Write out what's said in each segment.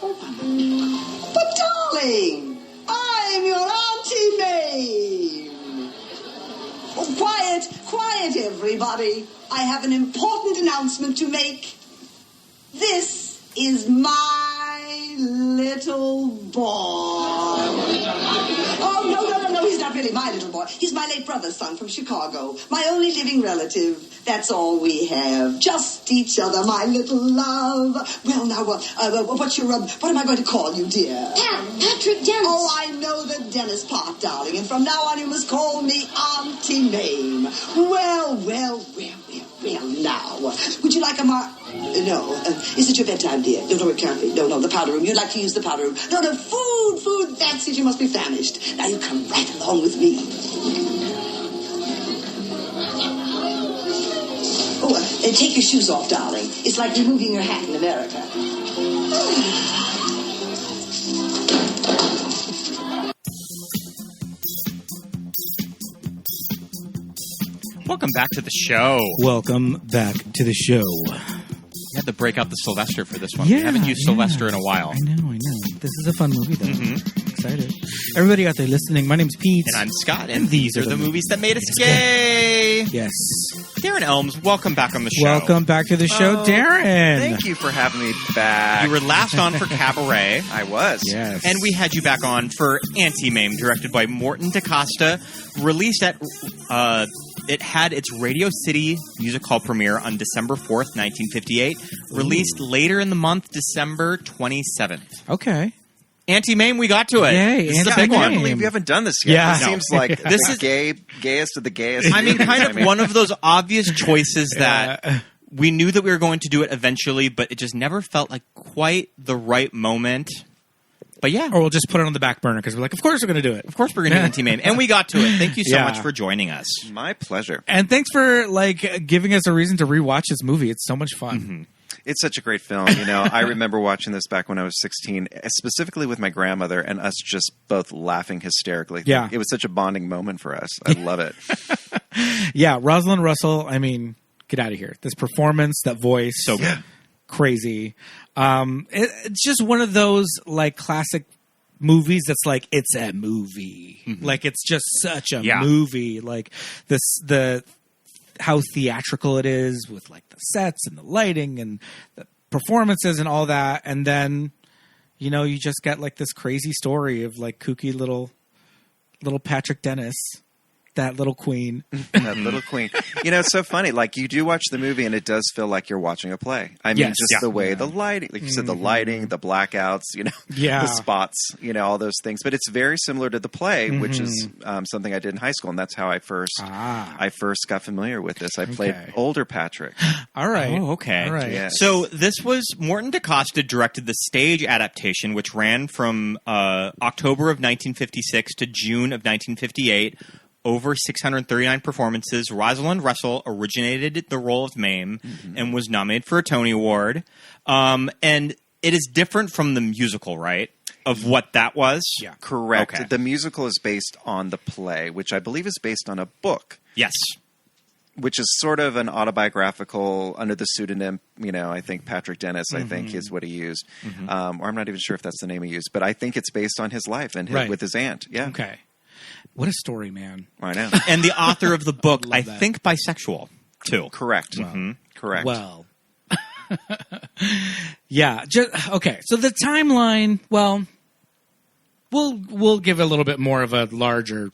But darling, I'm your Auntie Mame. Oh, quiet everybody. I have an important announcement to make. This is my little boy. Oh, no, he's not really my little boy. He's my late brother's son from Chicago. My only living relative. That's all we have. Just each other, my little love. Well, now, what am I going to call you, dear? Patrick Dennis. Oh, I know the Dennis part, darling. And from now on, you must call me Auntie Mame. Well, now. Would you like a No. Is it your bedtime, dear? No, it can't be. No, the powder room. You'd like to use the powder room. No, food. That's it. You must be famished. Now you come right along with me. Oh, take your shoes off, darling. It's like removing your hat in America. Welcome back to the show. Welcome back to the show. We had to break out the Sylvester for this one. Yeah, we haven't used Sylvester in a while. I know. This is a fun movie, though. Mm-hmm. Excited. Everybody out there listening, my name's Pete. And I'm Scott, and these are the movies that made us gay. Yes. Darren Elms, welcome back on the show. Welcome back to the show, Darren. Thank you for having me back. You were last on for Cabaret. I was. Yes. And we had you back on for Auntie Mame, directed by Morton DaCosta, released at... it had its Radio City Music Hall premiere on December 4th, 1958. Released later in the month, December 27th. Okay. Auntie Mame, we got to it. Yay, this is a big I one. can't believe you haven't done this yet. Yeah. It seems like This the is gayest of the gayest. I mean, kind of one of those obvious choices that we knew that we were going to do it eventually, but it just never felt like quite the right moment. But yeah. Or we'll just put it on the back burner because we're like, of course we're going to do it. Of course we're going to do Auntie Mame. And we got to it. Thank you so much for joining us. My pleasure. And thanks for giving us a reason to rewatch this movie. It's so much fun. Mm-hmm. It's such a great film. I remember watching this back when I was 16, specifically with my grandmother, and us just both laughing hysterically. Yeah. It was such a bonding moment for us. I love it. Yeah, Rosalind Russel, I mean, get out of here. This performance, that voice. So good. Crazy. It's just one of those classic movies that's it's a movie. Mm-hmm. It's just such a movie. How theatrical it is with the sets and the lighting and the performances and all that. And then, you just get this crazy story of kooky little Patrick Dennis. That little queen. That little queen. It's so funny. You do watch the movie and it does feel like you're watching a play. I mean, the way the lighting, like you said, the lighting, the blackouts, the spots, all those things. But it's very similar to the play, which is something I did in high school. And that's how I first got familiar with this. I played older Patrick. All right. Oh, okay. All right. Yes. So this was Morton DaCosta directed the stage adaptation, which ran from October of 1956 to June of 1958. Over 639 performances. Rosalind Russel originated the role of Mame and was nominated for a Tony Award. And it is different from the musical, right? Of what that was? Yeah. Correct. Okay. The musical is based on the play, which I believe is based on a book. Yes. Which is sort of an autobiographical under the pseudonym, I think Patrick Dennis, I think is what he used. Or I'm not even sure if that's the name he used, but I think it's based on his life and with his aunt. Yeah. Okay. What a story, man. I know. And the author of the book, I think bisexual, too. Correct. Well, Correct. Well. Yeah. Okay. So the timeline, we'll give a little bit more of a larger,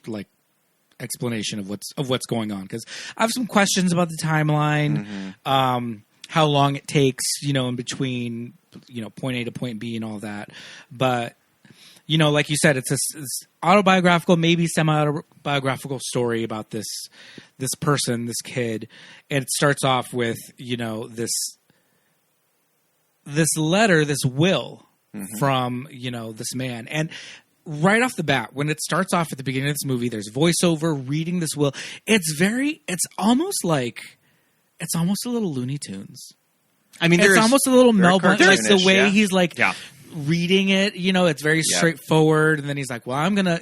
explanation of what's going on. Because I have some questions about the timeline, how long it takes, in between, point A to point B and all that. But... like you said, it's autobiographical, maybe semi-autobiographical story about this person, this kid, and it starts off with this letter, this will from this man, and right off the bat, when it starts off at the beginning of this movie, there's voiceover reading this will. It's almost a little Looney Tunes. I mean, it's almost a little Mel Blanc, the way he's reading it, it's very straightforward. And then he's like, well, I'm going to,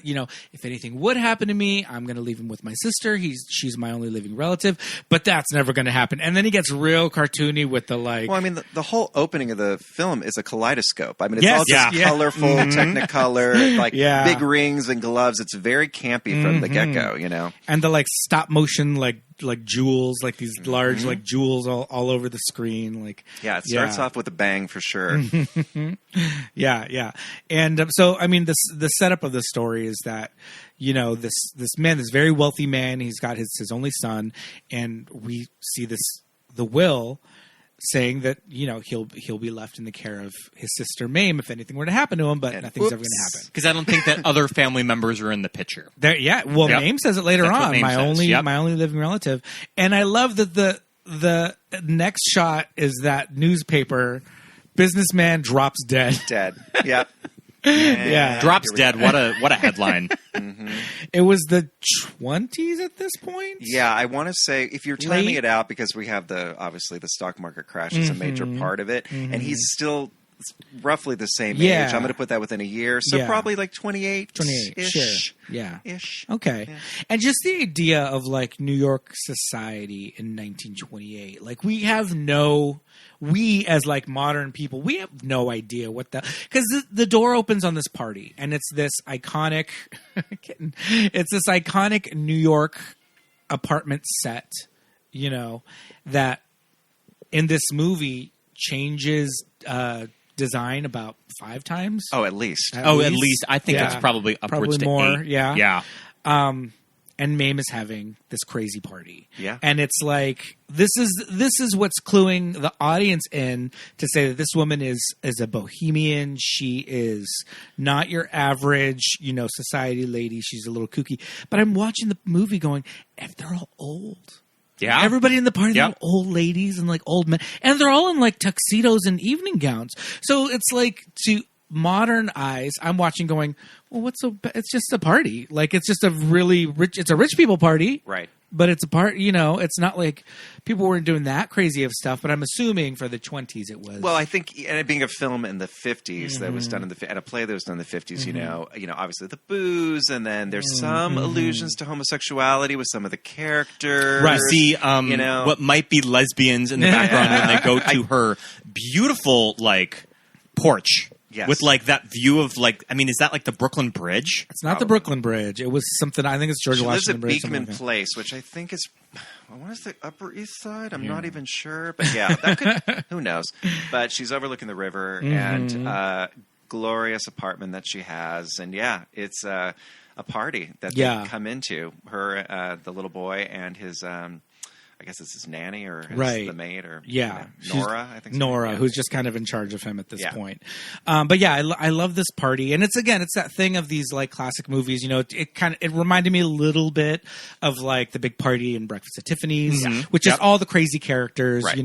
if anything would happen to me, I'm going to leave him with my sister. She's my only living relative, but that's never going to happen. And then he gets real cartoony with the like. Well, I mean, the whole opening of the film is a kaleidoscope. I mean, it's all just colorful, Technicolor, like big rings and gloves. It's very campy from the get-go, And the like stop motion, like jewels, like these large like jewels all over the screen. Like it starts off with a bang for sure. Yeah. And so I mean, the setup of the story is that this man, this very wealthy man, he's got his only son, and we see the will saying that he'll be left in the care of his sister Mame if anything were to happen to him, but nothing's ever going to happen because I don't think that other family members are in the picture. Mame says it later on. My only living relative, and I love that the next shot is that newspaper businessman drops dead. Yep. Drops dead. What a headline. It was the 20s at this point. Yeah, I want to say if you're timing it out, because we have obviously the stock market crash is a major part of it, and he's still roughly the same age. I'm going to put that within a year, so probably like 28 ish. Sure. Yeah. Ish. Okay. Yeah. And just the idea of like New York society in 1928, like we as like modern people, we have no idea because the door opens on this party, and it's this iconic New York apartment set, that in this movie changes design about 5 times. Oh, at least. At least. I think it's probably upwards to more. 8. Yeah. And Mame is having this crazy party. Yeah. And it's like this is what's cluing the audience in to say that this woman is a bohemian. She is not your average, society lady. She's a little kooky. But I'm watching the movie going, and they're all old. Yeah. Everybody in the party, they're old ladies and like old men. And they're all in like tuxedos and evening gowns. So it's like to modern eyes, I'm watching going, well, it's just a party. Like it's just a really rich, it's a rich people party. Right. But it's a part, it's not like people weren't doing that crazy of stuff, but I'm assuming for the 20s it was. Well, I think, and it being a film in the 50s that was done and a play that was done in the 50s, obviously the booze, and then there's some allusions to homosexuality with some of the characters. Right. See, what might be lesbians in the background when they go to her beautiful, like, porch. Yes. With like that view of like, I mean, is that like the Brooklyn Bridge? It's not the Brooklyn Bridge. It was something. I think it's George Washington Bridge. She lives at Beekman Place, which I think is, what is the Upper East Side? I'm not even sure, but that could. Who knows? But she's overlooking the river and glorious apartment that she has, and it's a party that they come into. Her, the little boy, and his. I guess it's his nanny or the maid or Nora. I think Nora, who's just kind of in charge of him at this point. But I love this party, and it's that thing of these like classic movies. It reminded me a little bit of like The Big Party and Breakfast at Tiffany's, which is all the crazy characters. Right.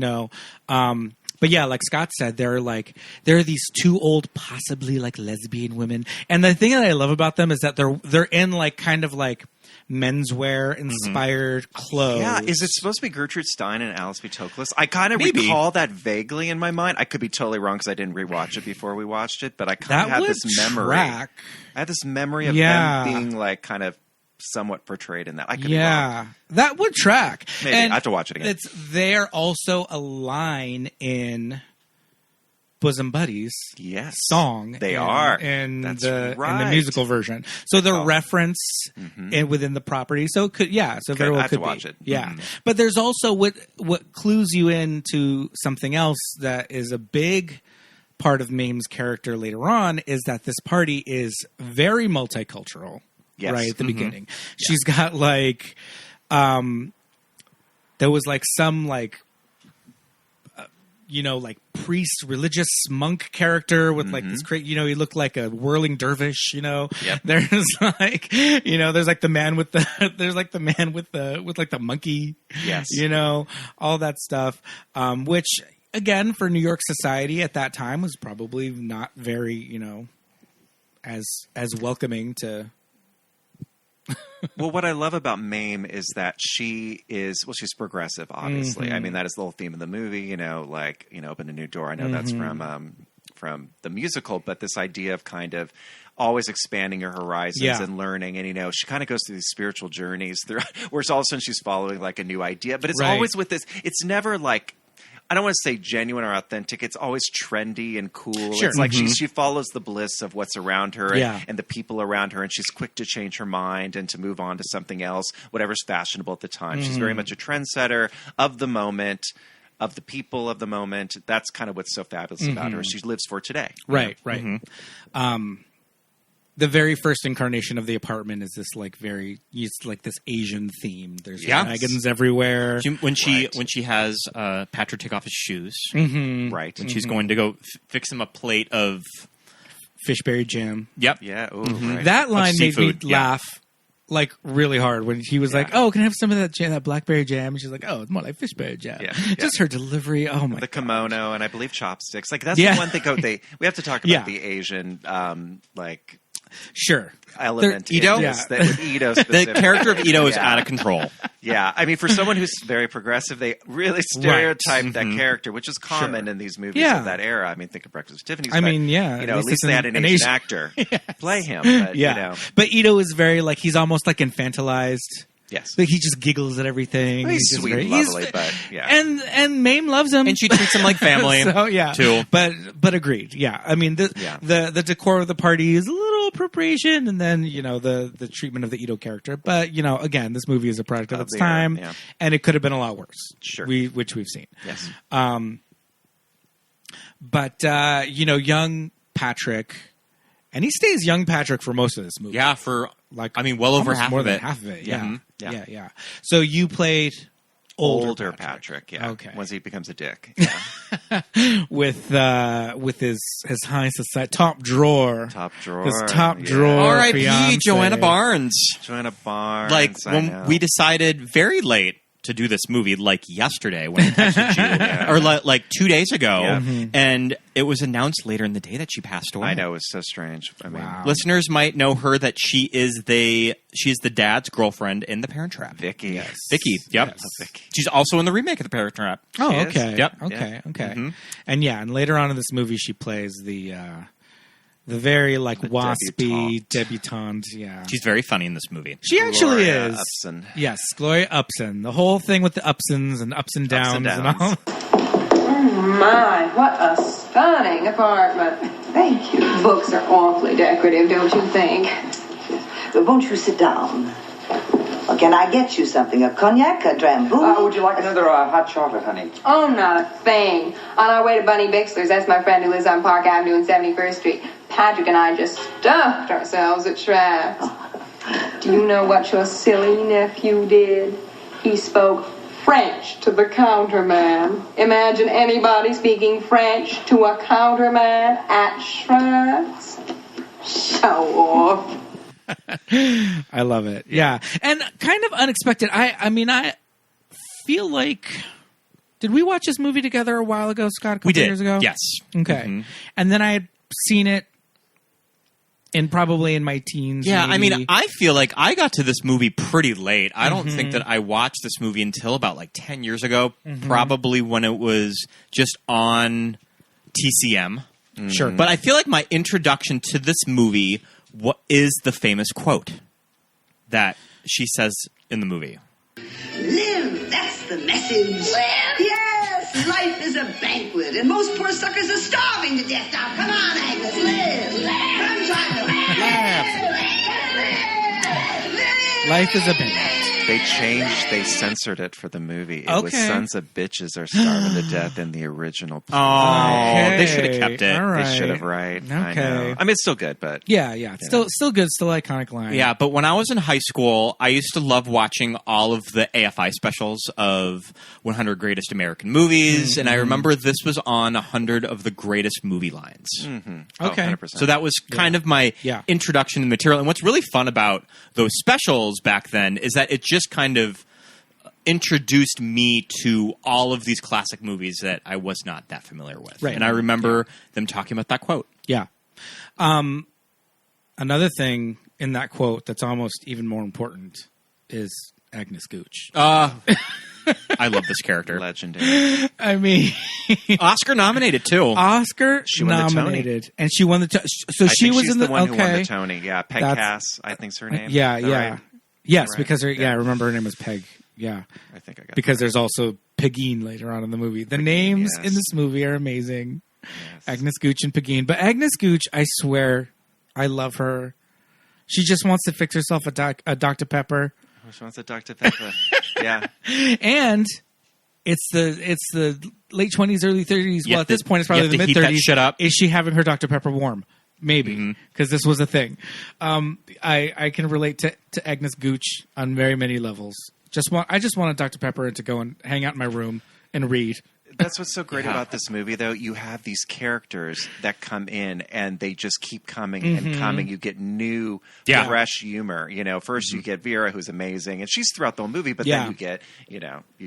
But like Scott said, there are these 2 old, possibly like lesbian women, and the thing that I love about them is that they're in like kind of like menswear inspired clothes. Yeah, is it supposed to be Gertrude Stein and Alice B. Toklas? I kind of recall that vaguely in my mind. I could be totally wrong because I didn't rewatch it before we watched it, but I kind of had this memory. I had this memory of them being like kind of somewhat portrayed in that. I could be wrong. That would track. Maybe I have to watch it again. They're also a line in Bosom Buddies song. They are in the musical version. So the reference within the property. So it could very well could be. Watch it. Yeah. But there's also what clues you into something else that is a big part of Mame's character later on is that this party is very multicultural. Yes. Right at the beginning. She's got like there was like some like like priest, religious monk character with like this great, he looked like a whirling dervish, There's like, there's like the man with with like the monkey, all that stuff, which again, for New York society at that time was probably not very, as welcoming to. Well, what I love about Mame is that she's progressive, obviously. I mean, that is the whole theme of the movie, open a new door. I know that's from from the musical, but this idea of kind of always expanding your horizons and learning. And, she kind of goes through these spiritual journeys where all of a sudden she's following like a new idea. But it's always with this, it's never like, I don't want to say genuine or authentic. It's always trendy and cool. Sure. It's like she follows the bliss of what's around her and the people around her, and she's quick to change her mind and to move on to something else, whatever's fashionable at the time. She's very much a trendsetter of the moment, of the people of the moment. That's kind of what's so fabulous about her. She lives for today. Right. The very first incarnation of the apartment is this it's like this Asian theme. There's dragons everywhere. When she has Patrick take off his shoes, right, when she's going to go fix him a plate of fishberry jam. Yep. Yeah. Ooh, right. That line made me laugh like really hard when he was like, "Oh, can I have some of that jam, that blackberry jam?" And she's like, "Oh, it's more like fishberry jam." Just her delivery. Oh my! The kimono and I believe chopsticks. Like that's the one thing. We have to talk about the Asian Sure. element. Ito? With Ito specifically. The character of Ito is out of control. Yeah. I mean, for someone who's very progressive, they really stereotype that character, which is common in these movies of that era. I mean, think of Breakfast with Tiffany's. I mean, at least they had an Asian actor play him. But, But Ito is very, he's almost infantilized. Yes. Like he just giggles at everything. Well, he's sweet and lovely, but And Mame loves him. And she treats him like family. Too. But agreed. Yeah. I mean the decor of the party is a little appropriation, and then, the treatment of the Ito character. But, again, this movie is a product of its time, and it could have been a lot worse. Sure. Which we've seen. Yes. But young Patrick, and he stays young Patrick for most of this movie. Yeah, for well over half more of than it. half of it. Yeah. Mm-hmm. Yeah. So you played older Patrick. Yeah. Okay. Once he becomes a dick. with his high society top drawer. His top drawer. R.I.P. Joanna Barnes. When we decided very late to do this movie, yesterday when I texted you, or 2 days ago, and it was announced later in the day that she passed away. I know, it was so strange. I mean, listeners might know her that she is the dad's girlfriend in The Parent Trap. Vicky. Yes. Vicky. Yep. Yes. Vicky. She's also in the remake of The Parent Trap. Oh, She okay. is. Yep. Okay. And later on in this movie, she plays the very waspy debutante. Yeah, she's very funny in this movie. She actually Gloria is. Upson. Yes, Gloria Upson. The whole thing with the Upsons and ups and downs. And all. Oh my, what a stunning apartment. Thank you. Books are awfully decorative, don't you think? Won't you sit down? Or can I get you something? A cognac, a drambuie? Would you like another hot chocolate, honey? Oh, not a thing. On our way to Bunny Bixler's, that's my friend who lives on Park Avenue and 71st Street, Patrick and I just stuffed ourselves at Schrapp's. Do you know what your silly nephew did? He spoke French to the counterman. Imagine anybody speaking French to a counterman at Schrapp's. Show off. I love it. Yeah. And kind of unexpected. I feel like, did we watch this movie together a while ago, Scott, a couple years ago? Yes. Okay. And then I had seen it probably in my teens. Yeah, maybe. I mean, I feel like I got to this movie pretty late. I don't think that I watched this movie until about 10 years ago, probably when it was just on TCM. Sure. But I feel like my introduction to this movie is the famous quote that she says in the movie. Live, that's the message. Live? Yes, life is a banquet, and most poor suckers are starving to death now. Come on, Agnes, live. Run, child. Live. Life is a banquet. They censored it for the movie. It was Sons of Bitches Are Starving to Death in the original play. Oh, they should have kept it. All right. They should have, right? Okay. I know. I mean, it's still good, but... Yeah. Still good, still iconic line. Yeah, but when I was in high school, I used to love watching all of the AFI specials of 100 Greatest American Movies, and I remember this was on 100 of the greatest movie lines. Mm-hmm. Okay. 100%. So that was kind of my introduction to material. And what's really fun about those specials back then is that it just kind of introduced me to all of these classic movies that I was not that familiar with. Right. And I remember them talking about that quote. Yeah. Another thing in that quote that's almost even more important is Agnes Gooch. I love this character. Legendary. I mean, Oscar nominated too. She won nominated, the Tony. and she won the. So she was in the one who won the Tony. Yeah, Peg Cass, I think's her name. Yeah, Right? Yes, Right? because I remember her name was Peg. Yeah, I think I got because that. there's also Pegeen later on in the movie. The names in this movie are amazing. Yes. Agnes Gooch and Pegeen. But Agnes Gooch, I swear, I love her. She just wants to fix herself a Dr. Pepper. Oh, she wants a Dr. Pepper. Yeah. And it's the late 20s, early 30s. Well, at this point, it's probably the mid 30s. Shut up. Is she having her Dr. Pepper warm? Maybe, because this was a thing. I can relate to Agnes Gooch on very many levels. I just wanted Dr. Pepper to go and hang out in my room and read. That's what's so great about this movie, though. You have these characters that come in, and they just keep coming and coming. You get new, fresh humor. You know, first you get Vera, who's amazing, and she's throughout the whole movie. But then you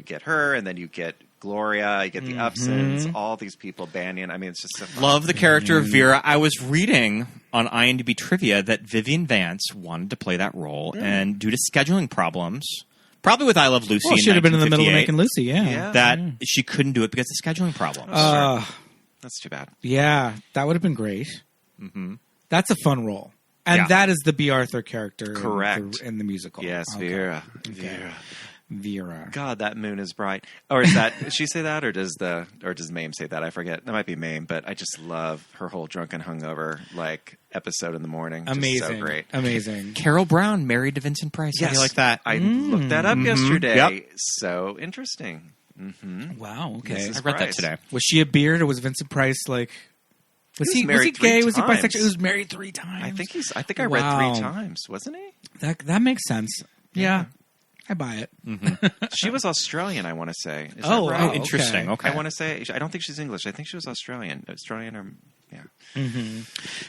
get her, and then you get Gloria, you get the Upsons, all these people, Banyan. I mean, it's just so fun. Love the character of Vera. I was reading on IMDb trivia that Vivian Vance wanted to play that role, and due to scheduling problems, probably with I Love Lucy, She should have been in the middle of making Lucy. She couldn't do it because of scheduling problems. That's too bad. Yeah, that would have been great. That's a fun role, and that is the B. Arthur character, correct, in the musical. Yes, Vera. Okay. Vera. God, that moon is bright. Or is that? Does she say that, or does Mame say that? I forget. That might be Mame, but I just love her whole drunken hungover episode in the morning. Amazing, just so great, amazing. Carol Brown married to Vincent Price. Yes, how do you like that? I looked that up yesterday. Yep. So interesting. Wow. Okay, I read that today. Was she a beard, or was Vincent Price like? Was he gay? Was he bisexual? He was married 3 times. I think I read 3 times, wasn't he? That makes sense. Yeah. I buy it. She was Australian, I want to say. Is that right? Oh, interesting. Okay. I want to say, I don't think she's English. I think she was Australian. Yeah.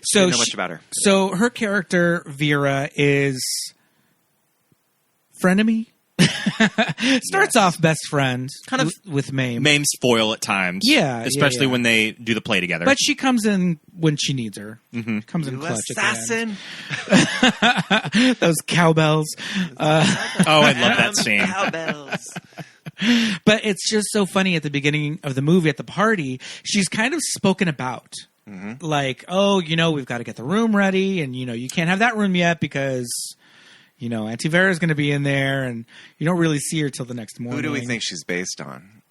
So didn't know much about her. So her character, Vera, is frenemy. Starts off best friend, kind of with Mame. Mame's foil at times. Yeah. Especially when they do the play together. But she comes in when she needs her. Comes in clutch assassin. At the end. Those cowbells. I love that scene. Cowbells. But it's just so funny at the beginning of the movie, at the party, she's kind of spoken about. Like, we've got to get the room ready, and, you can't have that room yet because... Auntie Vera's going to be in there, and you don't really see her till the next morning. Who do we think she's based on?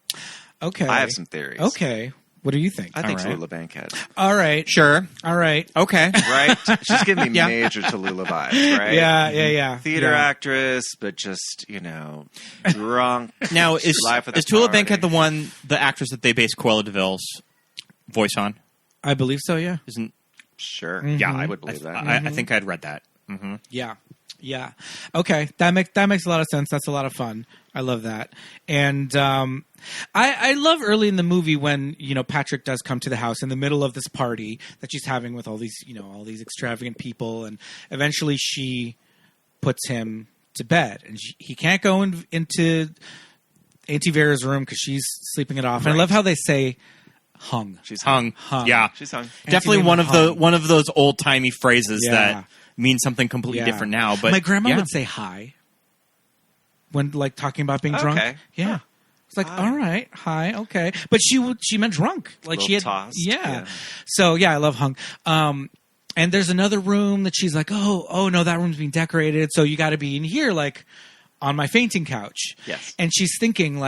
Okay. I have some theories. Okay. What do you think? I think Tallulah Bankhead. All right. Sure. All right. Okay. Right? She's giving me major Tallulah vibes, right? Yeah. Theater actress, but just, drunk. Now, is Tallulah Bankhead the actress that they based Cruella de Vil's voice on? I believe so, yeah. Sure. Yeah, I would believe that. I think I'd read that. Yeah. Okay. That makes a lot of sense. That's a lot of fun. I love that. And I love early in the movie when, Patrick does come to the house in the middle of this party that she's having with all these extravagant people, and eventually she puts him to bed, and he can't go into Auntie Vera's room because she's sleeping it off. Right. And I love how they say hung. She's hung. Yeah. She's hung. Definitely one of those old-timey phrases that means something completely different now. But my grandma would say hi when talking about being drunk. Yeah. It's like, all right, hi, okay. But she meant drunk. Like she had tossed. Yeah. So I love hung. And there's another room that she's like, oh no, that room's being decorated, so you gotta be in here, on my fainting couch. Yes. And she's thinking,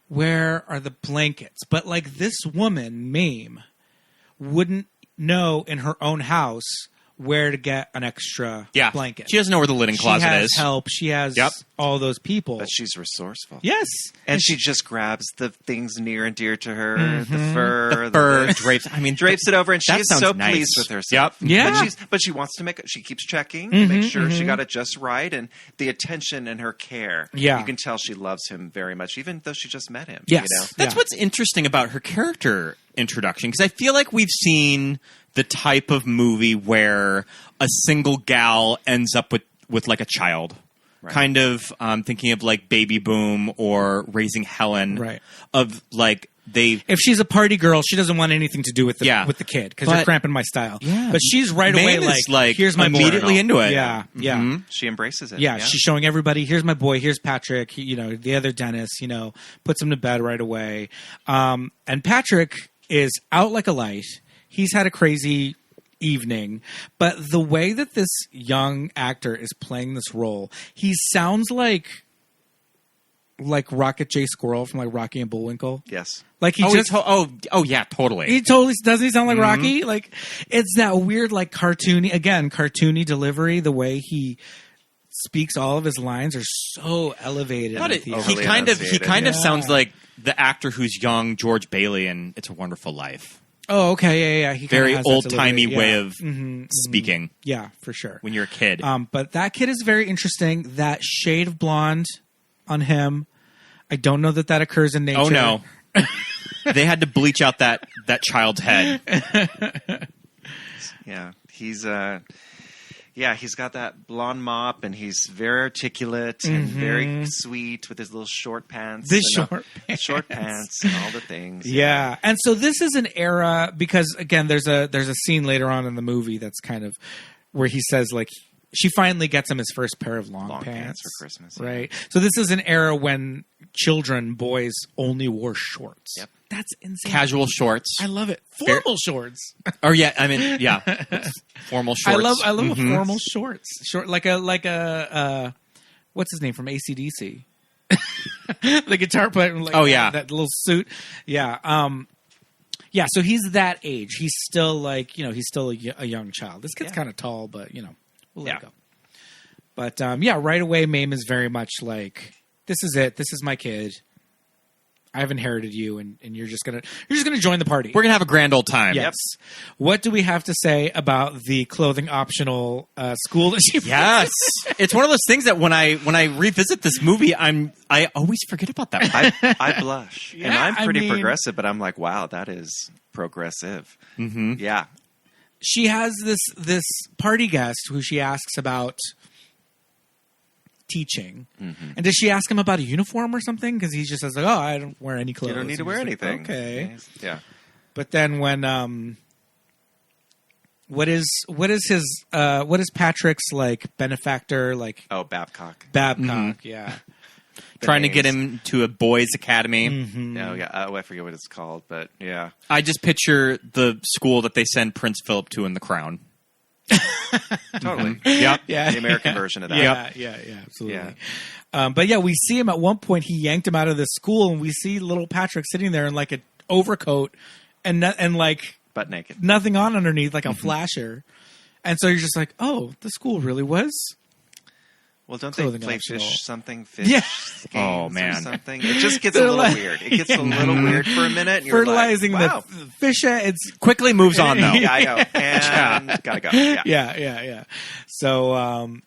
where are the blankets? But this woman, Mame, wouldn't know in her own house where to get an extra blanket. She doesn't know where the linen closet is. She has help. She has all those people. But she's resourceful. Yes. And she just grabs the things near and dear to her, the fur. Drapes. Drapes it over, and she is so nice. pleased with herself. Yep. Yeah. But she wants to she keeps checking to make sure she got it just right, and the attention and her care. Yeah. You can tell she loves him very much, even though she just met him. Yes. That's what's interesting about her character introduction, because I feel like we've seen the type of movie where a single gal ends up with a child. Right. Kind of thinking of Baby Boom or Raising Helen. Right. Of if she's a party girl, she doesn't want anything to do with the kid because you're cramping my style. Yeah. But she's right away like here's my immediately boy. Into it. Yeah, yeah. Mm-hmm. She embraces it. Yeah, she's showing everybody. Here's my boy. Here's Patrick. The other Dennis. Puts him to bed right away. And Patrick is out like a light. He's had a crazy evening, but the way that this young actor is playing this role, he sounds like Rocket J. Squirrel from like Rocky and Bullwinkle. Yes. Like he yeah, totally. He totally doesn't he sound like Rocky? Like it's that weird like cartoony delivery. The way he speaks all of his lines are so elevated. But he kind of sounds like the actor who's young George Bailey in It's a Wonderful Life. Oh, okay, yeah. He very old-timey way of speaking. Yeah, for sure. When you're a kid. But that kid is very interesting. That shade of blonde on him, I don't know that occurs in nature. Oh, no. They had to bleach out that child's head. Yeah, he's got that blonde mop, and he's very articulate and very sweet with his little short pants. Short pants and all the things. Yeah. And so this is an era because again, there's a scene later on in the movie that's kind of where he says like she finally gets him his first pair of long pants for Christmas, right? So this is an era when boys only wore shorts. Yep. That's insane. Casual shorts. I love it. Formal shorts. Oh yeah, I mean formal shorts. I love a formal shorts. Short like a what's his name from AC/DC? The guitar player. That little suit. Yeah. Yeah. So he's that age. He's still he's still a young child. This kid's kind of tall, but we'll let it go. But right away, Mame is very much like, this is it. This is my kid. I've inherited you, and you're just gonna join the party. We're gonna have a grand old time. Yes. Yep. What do we have to say about the clothing optional school that she? Yes, it's one of those things that when I revisit this movie, I always forget about that. I blush, and I'm pretty progressive, but I'm like, wow, that is progressive. Mm-hmm. Yeah. She has this party guest who she asks about teaching. Mm-hmm. And does she ask him about a uniform or something? Because he just says, like, oh, I don't wear any clothes. You don't need to wear anything. Like, okay. Yeah. But then when what is Patrick's like benefactor like? Oh, Babcock. Yeah. Trying to get him to a boys' academy. Mm-hmm. Oh, yeah. Oh, I forget what it's called, but yeah. I just picture the school that they send Prince Philip to in The Crown. Totally. Yep. Yeah. The American version of that. Yeah, absolutely. Yeah. But we see him at one point. He yanked him out of the school, and we see little Patrick sitting there in like an overcoat and like butt naked, nothing on underneath, like a flasher. And so you're just like, oh, the school really was. Well, don't they play optional. Fish something? Yeah. Oh man, something. It just gets a little weird. It gets a little weird for a minute. And you're fertilizing like, wow. the fish. It's quickly moves on though. Yeah, I know. And gotta go. Yeah. So,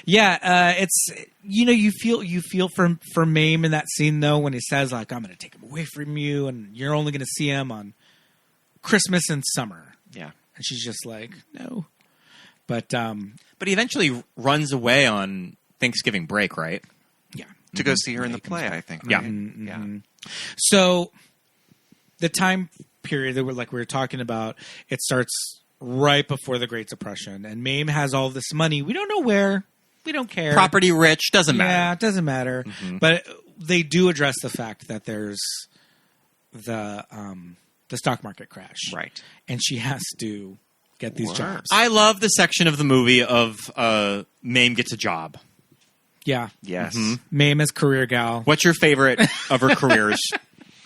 it's you feel for Mame in that scene though when he says like I'm going to take him away from you and you're only going to see him on Christmas and summer. Yeah, and she's just like no, but he eventually runs away on Thanksgiving break, right? Yeah, to go see her in the play. I think. Right? Yeah, mm-hmm. So the time period that we were talking about, it starts right before the Great Depression, and Mame has all this money. We don't know where. We don't care. Property rich, doesn't matter. Yeah, it doesn't matter. Mm-hmm. But they do address the fact that there's the stock market crash, right? And she has to get these jobs. I love the section of the movie of Mame gets a job. Yeah. Yes. Mm-hmm. Mame as career gal. What's your favorite of her careers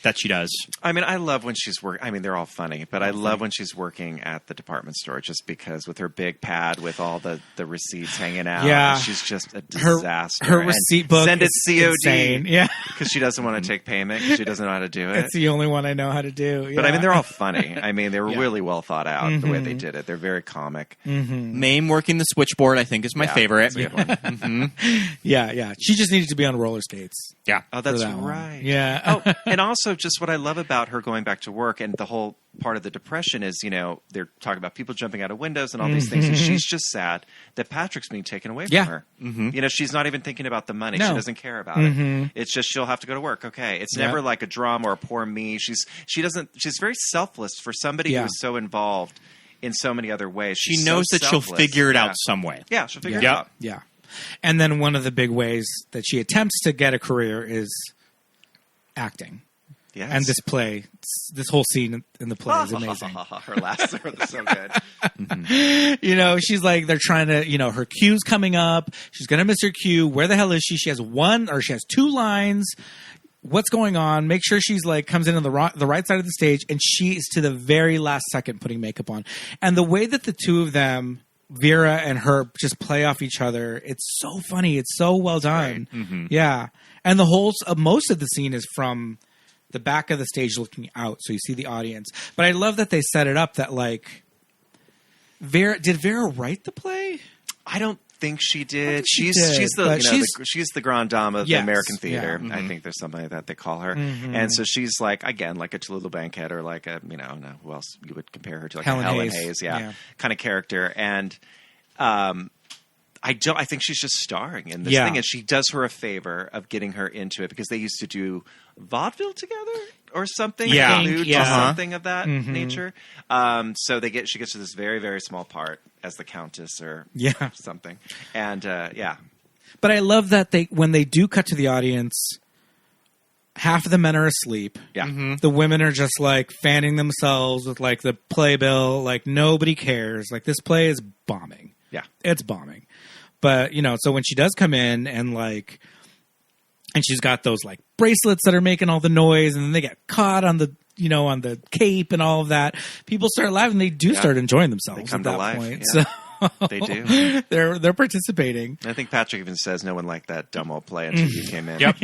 that she does? I mean, I love when she's working. I mean, they're all funny, but I love when she's working at the department store just because with her big pad with all the receipts hanging out. Yeah. She's just a disaster. Her receipt book send it COD. Insane. Yeah. Because she doesn't want to take payment because she doesn't know how to do it. It's the only one I know how to do. Yeah. But I mean, they're all funny. I mean, they were really well thought out the way they did it. They're very comic. Mm-hmm. Mame working the switchboard, I think, is my favorite. Yeah. She just needed to be on roller skates. Yeah. Oh, that's right. Yeah. Oh, and also just what I love about her going back to work and the whole part of the depression is, they're talking about people jumping out of windows and all these things. And she's just sad that Patrick's being taken away from her. Mm-hmm. She's not even thinking about the money. No. She doesn't care about it. It's just she'll have to go to work. Okay. It's never like a drama or a poor me. She's very selfless for somebody who's so involved in so many other ways. She knows that she'll figure it out some way. Yeah, she'll figure it out. Yeah. And then one of the big ways that she attempts to get a career is acting. Yes. And this whole scene in the play is amazing. Her last is so good. She's like, they're trying to, her cue's coming up. She's going to miss her cue. Where the hell is she? She has two lines. What's going on? Make sure she's like comes in on the right side of the stage, and she is to the very last second putting makeup on. And the way that the two of them, Vera and her, just play off each other, it's so funny. It's so well done. Right. Mm-hmm. Yeah. And the whole most of the scene is from the back of the stage looking out, so you see the audience. But I love that they set it up that like did Vera write the play? I don't think she did. She's the grande dame of the American theater. Yeah. I think there's something like that they call her. Mm-hmm. And so she's like, again, like a Tallulah Bankhead or like a, who else you would compare her to? Like Helen Hayes, kind of character. And I think she's just starring in this thing, and she does her a favor of getting her into it because they used to do vaudeville together or something, something of that nature. So she gets to this very, very small part as the Countess or something, and But I love that when they do cut to the audience, half of the men are asleep. Yeah, the women are just like fanning themselves with like the playbill, like nobody cares. Like this play is bombing. Yeah, it's bombing. But, so when she does come in and she's got those like bracelets that are making all the noise and then they get caught on the, on the cape and all of that, people start laughing. They do start enjoying themselves at that point. Yeah. So they do. They're participating. I think Patrick even says no one liked that dumb old play until you came in. Yep.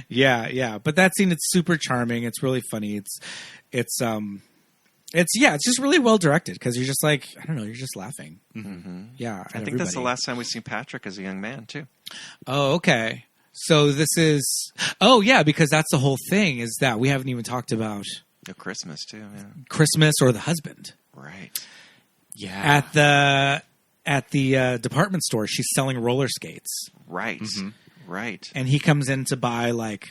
Yeah. But that scene, it's super charming. It's really funny. It's just really well directed because you're just like, I don't know, you're just laughing. Mm-hmm. Yeah. I think that's the last time we've seen Patrick as a young man too. Oh, okay. So this is, because that's the whole thing is that we haven't even talked about Christmas too. Yeah. Christmas or the husband. Right. Yeah. At the department store, she's selling roller skates. Right. Mm-hmm. Right. And he comes in to buy like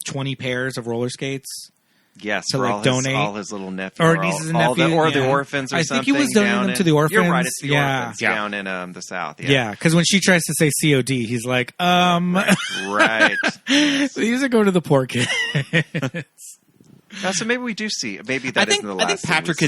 20 pairs of roller skates. Yes, to like donate all his little nephews, or nieces and nephews, the orphans. Or I think he was donating them to the orphans. You're right, it's the orphans down in the South. Yeah, because when she tries to say COD, he's like, right. So these are going to the poor kids. So maybe we do see. Maybe that isn't the last. I think Patrick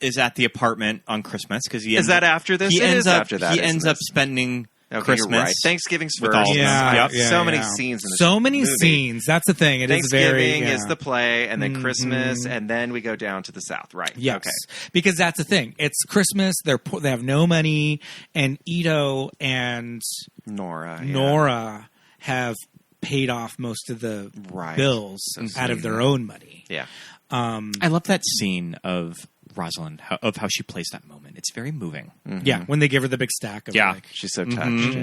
is at the apartment on Christmas because he is that after this. He ends up spending. Okay, Christmas. You're right. Thanksgiving's first. So many scenes in this So many movie. Scenes. That's the thing. Thanksgiving is the play, and then Christmas, and then we go down to the South. Right. Yes. Okay. Because that's the thing. It's Christmas. They have no money, and Ito and Nora have paid off most of the bills out of their own money. Yeah. I love that scene of Rosalind, of how she plays that moment. It's very moving. Mm-hmm. Yeah, when they give her the big stack of she's so touched.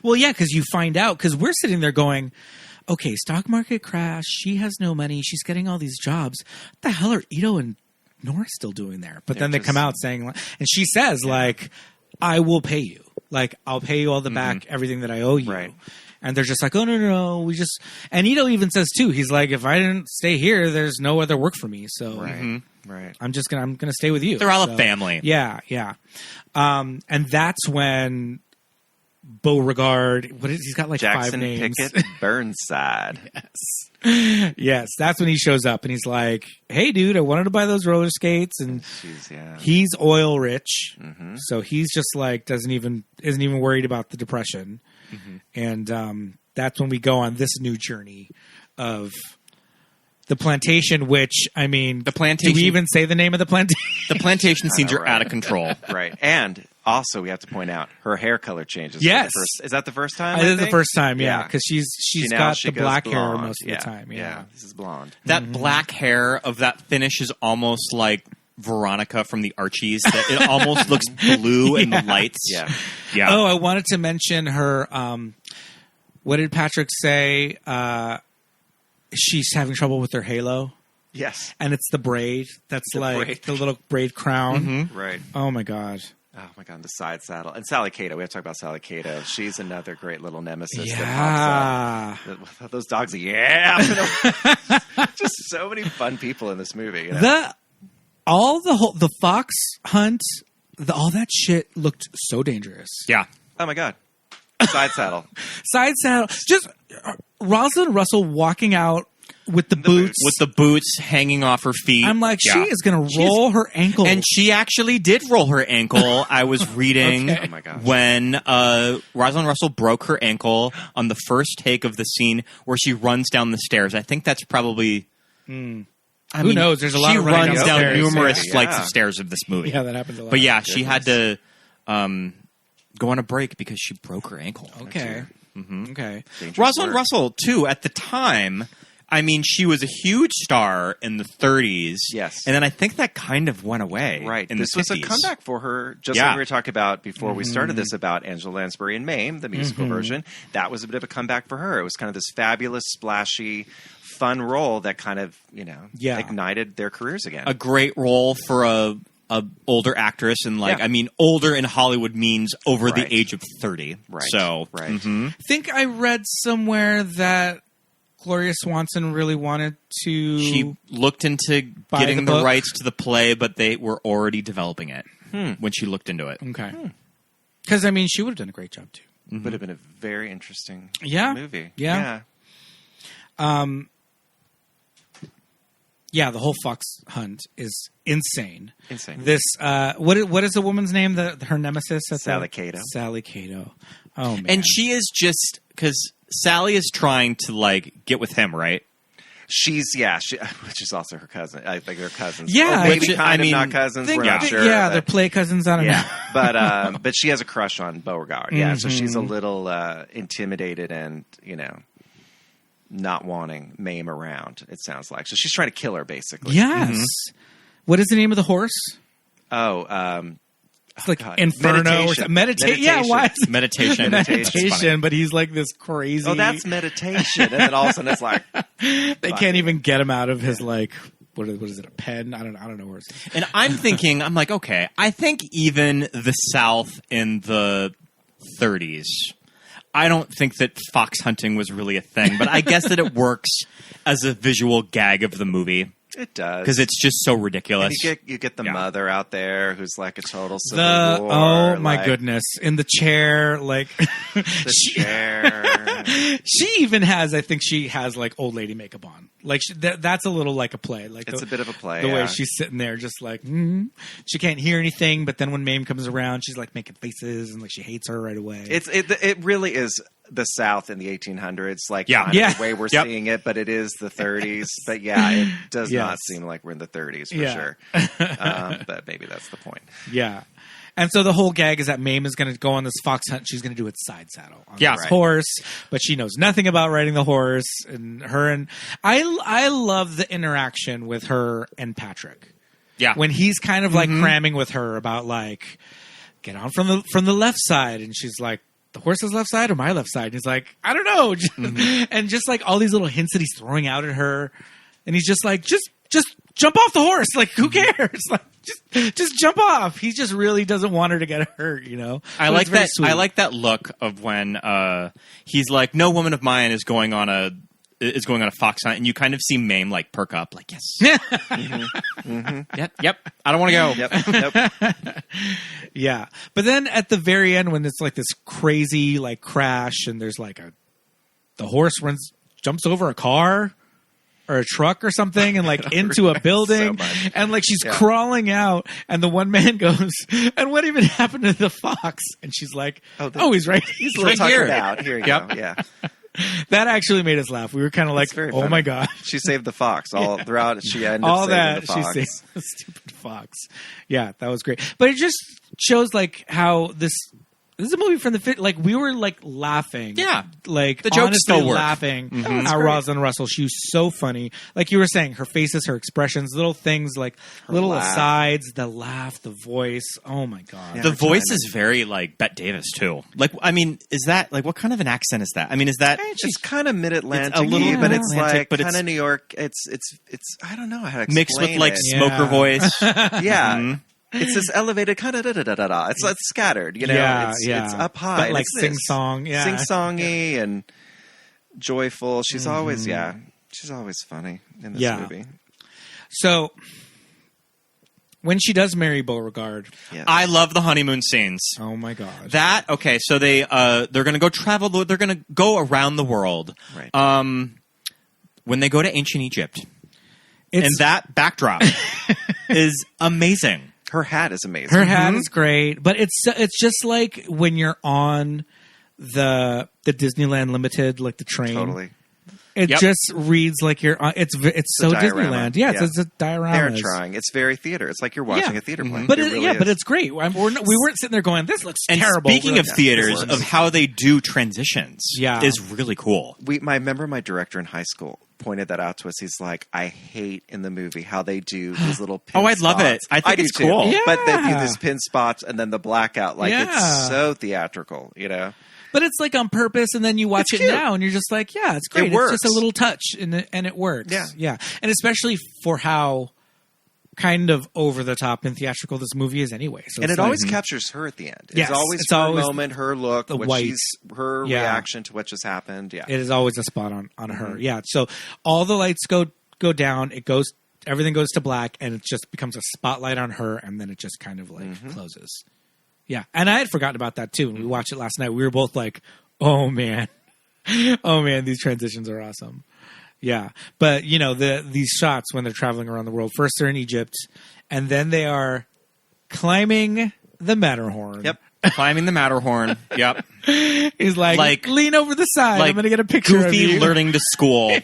Well, yeah, because you find out, because we're sitting there going, okay, stock market crash, she has no money, she's getting all these jobs. What the hell are Ito and Nora still doing there? But then they come out saying, and she says, like, I will pay you. Like, I'll pay you all the back, everything that I owe you. Right. And they're just like, oh, no, we just... And Ito even says, too, he's like, if I didn't stay here, there's no other work for me. So right. I'm gonna stay with you. They're all a family. Yeah. And that's when Beauregard... he's got like Jackson 5 names. Pickett Burnside. Yes, that's when he shows up and he's like, hey, dude, I wanted to buy those roller skates. And he's oil rich. Mm-hmm. So he's just like, isn't even worried about the depression. Mm-hmm. And that's when we go on this new journey of the plantation, which, I mean, do we even say the name of the plantation? The plantation scenes are out of control. Right. And also, we have to point out, her hair color changes. Yes. Is that the first time? It is the first time, yeah. Because she's got the black hair most of the time. Yeah, this is blonde. That black hair of that finish is almost like Veronica from the Archies. It almost looks blue in the lights. Yeah. Oh, I wanted to mention her What did Patrick say? She's having trouble with her halo. Yes. And it's the braid. That's the little braid crown. Mm-hmm. Right. Oh, my God. Oh, my God. The side saddle. And Sally Cato. We have to talk about Sally Cato. She's another great little nemesis that pops up. Those dogs, just so many fun people in this movie. You know? The fox hunt, all that shit looked so dangerous. Yeah. Oh, my God. Side saddle. Side saddle. Just Rosalind Russel walking out with the boots. With the boots hanging off her feet. I'm like, she is going to roll her ankle. And she actually did roll her ankle. I was reading Oh my gosh. when Rosalind Russell broke her ankle on the first take of the scene where she runs down the stairs. I think that's probably... Who knows? There's a lot of running runs down stairs. numerous flights of stairs of this movie. Yeah, that happens a lot. But yeah, she had to go on a break because she broke her ankle. Okay. Mm-hmm. Okay. Rosalind Russell, too, at the time... I mean, she was a huge star in the 30s. Yes. And then I think that kind of went away. Right. In this the 50s. was a comeback for her, just like we were talking about before we started this about Angela Lansbury and Mame, the musical version. That was a bit of a comeback for her. It was kind of this fabulous, splashy, fun role that kind of, ignited their careers again. A great role for a older actress. And, I mean, older in Hollywood means over the age of 30. Right. So, right. I think I read somewhere that Gloria Swanson really wanted to... She looked into getting the rights to the play, but they were already developing it when she looked into it. Okay. Because, I mean, she would have done a great job, too. Mm-hmm. Would have been a very interesting movie. Yeah. Yeah, the whole fox hunt is insane. Insane. This, what is the woman's name? Her nemesis? Sally Cato. Sally Cato. Oh, man. And she is just... Because Sally is trying to, get with him, right? She's, which is also her cousin. I think they're cousins. Yeah. Or maybe kind of not cousins. We're not sure. Yeah, they're play cousins. I don't know. But she has a crush on Beauregard. Yeah, so she's a little intimidated and, not wanting Mame around, it sounds like. So she's trying to kill her, basically. Yes. Mm-hmm. What is the name of the horse? It's like Inferno or Meditation. Yeah, why? Meditation. Meditation, but he's like this crazy. Oh, that's meditation. And then all of a sudden it's like... they can't even get him out of his, what is it, a pen? I don't know where it's... And I'm thinking, okay, I think even the South in the 30s, I don't think that fox hunting was really a thing, but I guess that it works as a visual gag of the movie. It does. Because it's just so ridiculous. And you get the mother out there who's like a total civil war. Oh, my goodness. In the chair, the chair. She even has, I think she has, old lady makeup on. That's a little like a play. It's a bit of a play, the way she's sitting there just she can't hear anything, but then when Mame comes around, she's making faces and she hates her right away. It really is the South in the 1800s, the way we're seeing it, but it is the 30s. But it does not seem like we're in the 30s for sure. But maybe that's the point. Yeah. And so the whole gag is that Mame is going to go on this fox hunt. She's going to do it side saddle on this horse, but she knows nothing about riding the horse. And I love the interaction with her and Patrick. Yeah, when he's kind of cramming with her about get on from the left side, and she's like, the horse's left side or my left side? And he's like, I don't know, and just all these little hints that he's throwing out at her, and he's just like, just jump off the horse, who cares? Just jump off. He just really doesn't want her to get hurt, I like that. Sweet. I like that look of when he's like, no woman of mine is going on a fox hunt, and you kind of see Mame perk up, yes. Yep. I don't want to go. Yep. Yeah, but then at the very end, when it's this crazy crash, and there's the horse jumps over a car or a truck or something, and into a building, so and she's crawling out, and the one man goes, and what even happened to the fox? And she's like, oh, he's right. He's right here. Here you go. Yeah. That actually made us laugh. We were kind of like, oh funny. My God. She saved the fox all throughout. She ended all up saving that. the fox. She saved the stupid fox. Yeah, that was great. But it just shows how this This is a movie from the like we were like laughing. Yeah. Like the jokes still work. Laughing at Rosalind Russell. She was so funny. Like you were saying, her faces, her expressions, little things like her little laugh. Asides, the laugh, the voice. Oh my God. Yeah, the voice is very like Bette Davis too. Like, I mean, is that like, what kind of an accent is that? I mean, is that it's kind of mid-Atlantic, a little but it's like but kind of New York. It's I don't know how to explain mixed with like smoker voice. Yeah. Mm-hmm. It's this elevated kind of da-da-da-da-da. It's like scattered, you know? It's up high. But like sing-song, Sing-songy and joyful. She's always, she's always funny in this movie. So, when she does marry Beauregard... Yes. I love the honeymoon scenes. Oh, my God. Okay, so they're going to go travel, they're going to go around the world. Right. When they go to ancient Egypt, and that backdrop is amazing. Her hat is amazing. Her hat is great, but it's just like when you're on the Disneyland Limited, like the train. Totally. It just reads like you're on. It's so Disneyland. Yeah, it's a diorama. They're trying. It's very theater. It's like you're watching a theater play. But but it's great. We weren't sitting there going, "This looks terrible." Speaking of theaters, of how they do transitions, is really cool. I remember my director in high school pointed that out to us. He's like, I hate in the movie how they do these little pin spots. I'd love it. I think it's cool. Yeah. But they do these pin spots and then the blackout. Like, it's so theatrical, you know? But it's like on purpose, and then you watch it now, and you're just like, yeah, it's great. It's just a little touch, and it works. Yeah. And especially for how kind of over the top and theatrical this movie is anyway. So and it always captures her at the end. It's always her moment, her look, her reaction to what just happened. Yeah, it is always a spot on her. Yeah, so all the lights go down. Everything goes to black, and it just becomes a spotlight on her, and then it just kind of like closes. Yeah, and I had forgotten about that too. When we watched it last night, we were both like, "Oh man, these transitions are awesome." Yeah, but you know these shots when they're traveling around the world. First they're in Egypt, and then they are climbing the Matterhorn. Yep, climbing the Matterhorn. Yep. He's like lean over the side. I'm gonna get a picture of you. Goofy learning to school,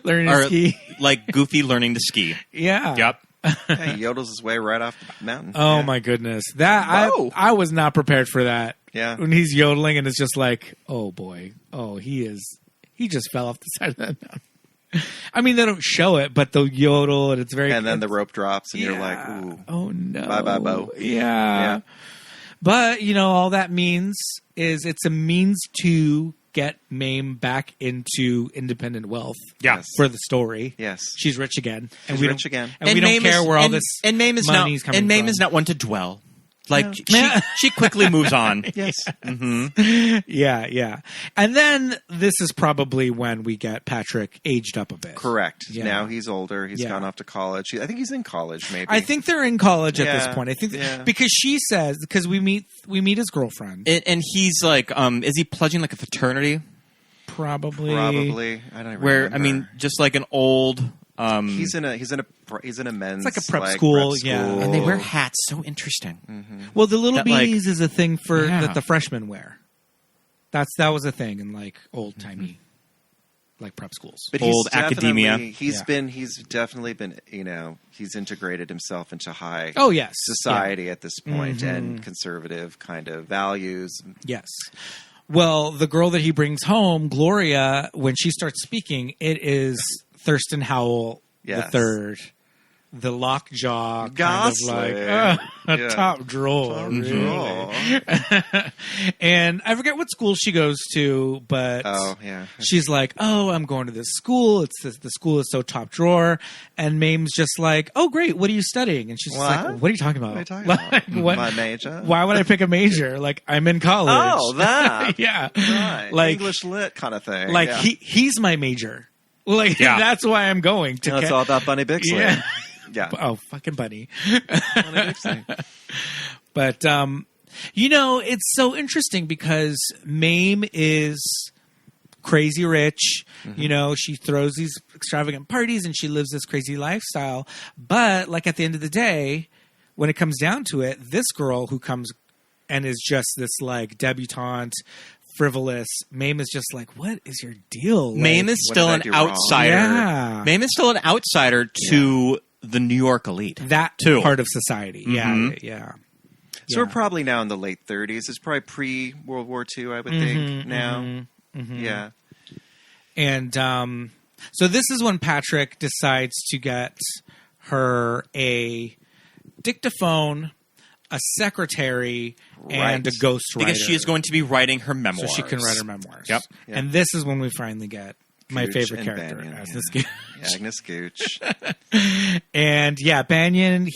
learning to ski. Like Goofy learning to ski. Yeah. Yep. He yodels his way right off the mountain. Oh my goodness, I was not prepared for that. Yeah, when he's yodeling and it's just like, oh boy, he just fell off the side of that mountain. I mean, they don't show it, but they'll yodel, and it's very. And then the rope drops, and you're like, "Ooh, oh no, bye, Bo." Yeah. But you know, all that means is it's a means to get Mame back into independent wealth. Yes. For the story. Yes, she's rich again, and we don't care where all this money's coming from. And Mame is not one to dwell. Like, she quickly moves on. Yes. Mm-hmm. Yeah. And then this is probably when we get Patrick aged up a bit. Correct. Yeah. Now he's older. He's gone off to college. I think he's in college, maybe. I think they're in college at this point. I think because she says, because we meet his girlfriend. And he's like, is he pledging like a fraternity? Probably. I don't remember. Where, I mean, just like an old... he's in a men's, it's like a prep school, and they wear hats. So interesting. Mm-hmm. Well, the little beanies is a thing that the freshmen wear. That was a thing in like old timey, like prep schools, but old academia. He's definitely been he's integrated himself into high society at this point and conservative kind of values. Yes. Well, the girl that he brings home, Gloria, when she starts speaking, it is Thurston Howell the third, the lockjaw, kind of like top drawer. And I forget what school she goes to, but she's like, "Oh, I'm going to this school. The school is so top drawer." And Mame's just like, "Oh, great. What are you studying?" And she's like, "What are you talking about? What? My major? Why would I pick a major? Like, I'm in college." Oh, that right. Like English lit kind of thing. Like he's my major. Like that's why I'm going to. It's all about Bunny Bixley. Yeah. Oh, fucking Bunny. But it's so interesting because Mame is crazy rich. Mm-hmm. She throws these extravagant parties and she lives this crazy lifestyle. But like at the end of the day, when it comes down to it, this girl who comes and is just this like debutante, frivolous, Mame is just like, what is your deal? Mame is still an outsider. Yeah. Mame is still an outsider to the New York elite. That too. Part of society. Mm-hmm. Yeah. So we're probably now in the late 30s. It's probably pre-World War II, I would think, now. Yeah. And so this is when Patrick decides to get her a dictaphone, a secretary, and a ghostwriter. Because she is going to be writing her memoirs. So she can write her memoirs. Yep. And this is when we finally get my Gooch favorite and character, Banyan, Agnes Gooch. Agnes Gooch. And Banyan,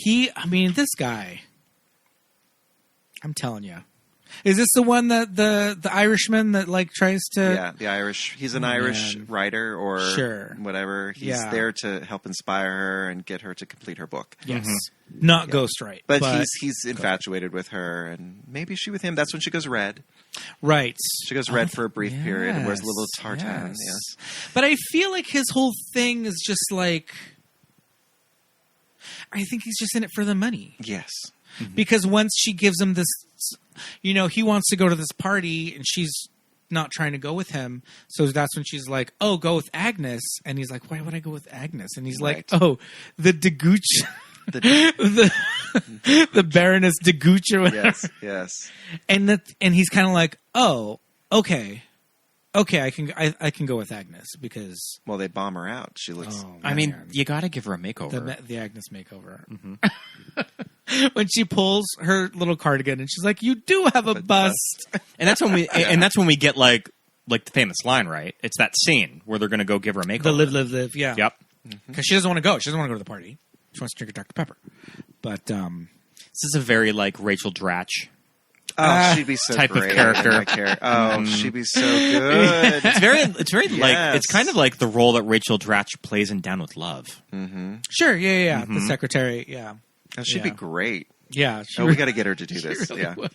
this guy, I'm telling you. Is this the one that the Irishman that like tries to? Yeah, the Irish. He's an Irish writer or whatever. He's there to help inspire her and get her to complete her book. Yes, not ghostwrite, but he's infatuated with her, and maybe she with him. That's when she goes red. Right, she goes red for a brief period and wears a little tartan. Yes, but I feel like his whole thing is just like, I think he's just in it for the money. Yes, because once she gives him this. He wants to go to this party, and she's not trying to go with him. So that's when she's like, "Oh, go with Agnes." And he's like, "Why would I go with Agnes?" And he's like, "Oh, the de Gooch, the Baroness de Gooch or whatever." Yes. And he's kind of like, "Oh, okay, I can go with Agnes because." Well, they bomb her out. She looks. I mean, you got to give her a makeover. The Agnes makeover. When she pulls her little cardigan and she's like, "You do have a bust," and that's when we get like the famous line, right? It's that scene where they're going to go give her a makeover. The live, yeah. Yep. Because she doesn't want to go. She doesn't want to go to the party. She wants to drink a Dr. Pepper. But this is a very like Rachel Dratch. Oh, she'd be so type great of character. She'd be so good. It's very like it's kind of like the role that Rachel Dratch plays in Down with Love. Sure, yeah. The secretary, yeah. Oh, she'd be great. Yeah. We got to get her to do this. Really would.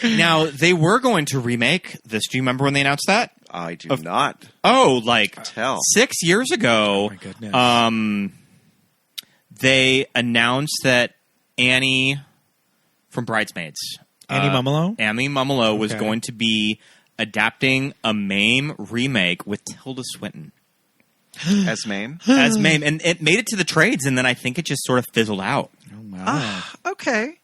Now, they were going to remake this. Do you remember when they announced that? I do not. Oh, like Tell. 6 years ago. Oh, my goodness. They announced that Annie from Bridesmaids, Annie Mumolo was going to be adapting a Mame remake with Tilda Swinton. As Mame? As Mame. And it made it to the trades, and then I think it just sort of fizzled out. Oh, wow. Okay.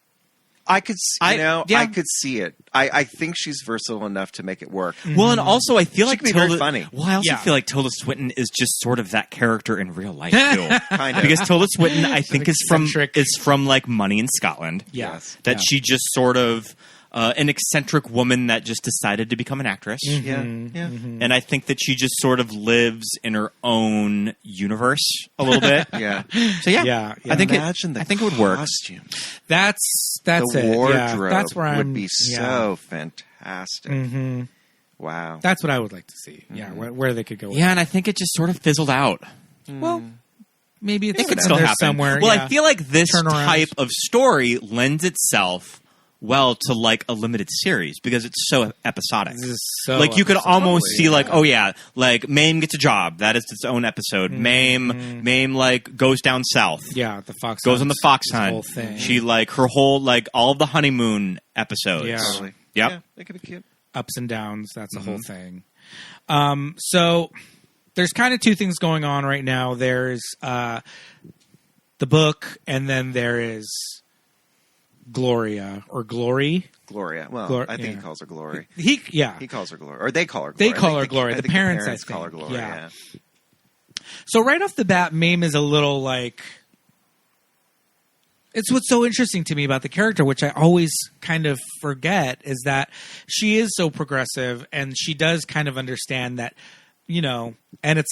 I could see it. I think she's versatile enough to make it work. Well, and also I feel like Tilda be very funny. Well, I also feel like Tilda Swinton is just sort of that character in real life too. Kind of. Because Tilda Swinton, I think, is from like Money in Scotland. Yes. That she just sort of an eccentric woman that just decided to become an actress. And I think that she just sort of lives in her own universe a little bit. So I think it would work. That's the it. wardrobe That's where would be so fantastic. Wow. That's what I would like to see. Yeah, where they could go with it. And I think it just sort of fizzled out. Well, maybe it could still happen somewhere. Well, I feel like this type of story lends itself well to like a limited series because it's so episodic. Like you could almost see like, oh yeah, like Mame gets a job. That is its own episode. Mame like goes down south. Yeah, the fox goes on the fox hunt. Whole thing. She like her whole like all of the honeymoon episodes. Yeah, totally. Yep. Yeah, that could be cute. Ups and downs. That's the whole thing. So there's kind of two things going on right now. There's the book, and then there is Gloria or Glory. Gloria. Well, I think he calls her Glory. He calls her Glory, or they call her Glory. They call her Glory. The parents, I think, call her Glory. Yeah. So right off the bat, Mame is a little like. It's what's so interesting to me about the character, which I always kind of forget, is that she is so progressive, and she does kind of understand that, and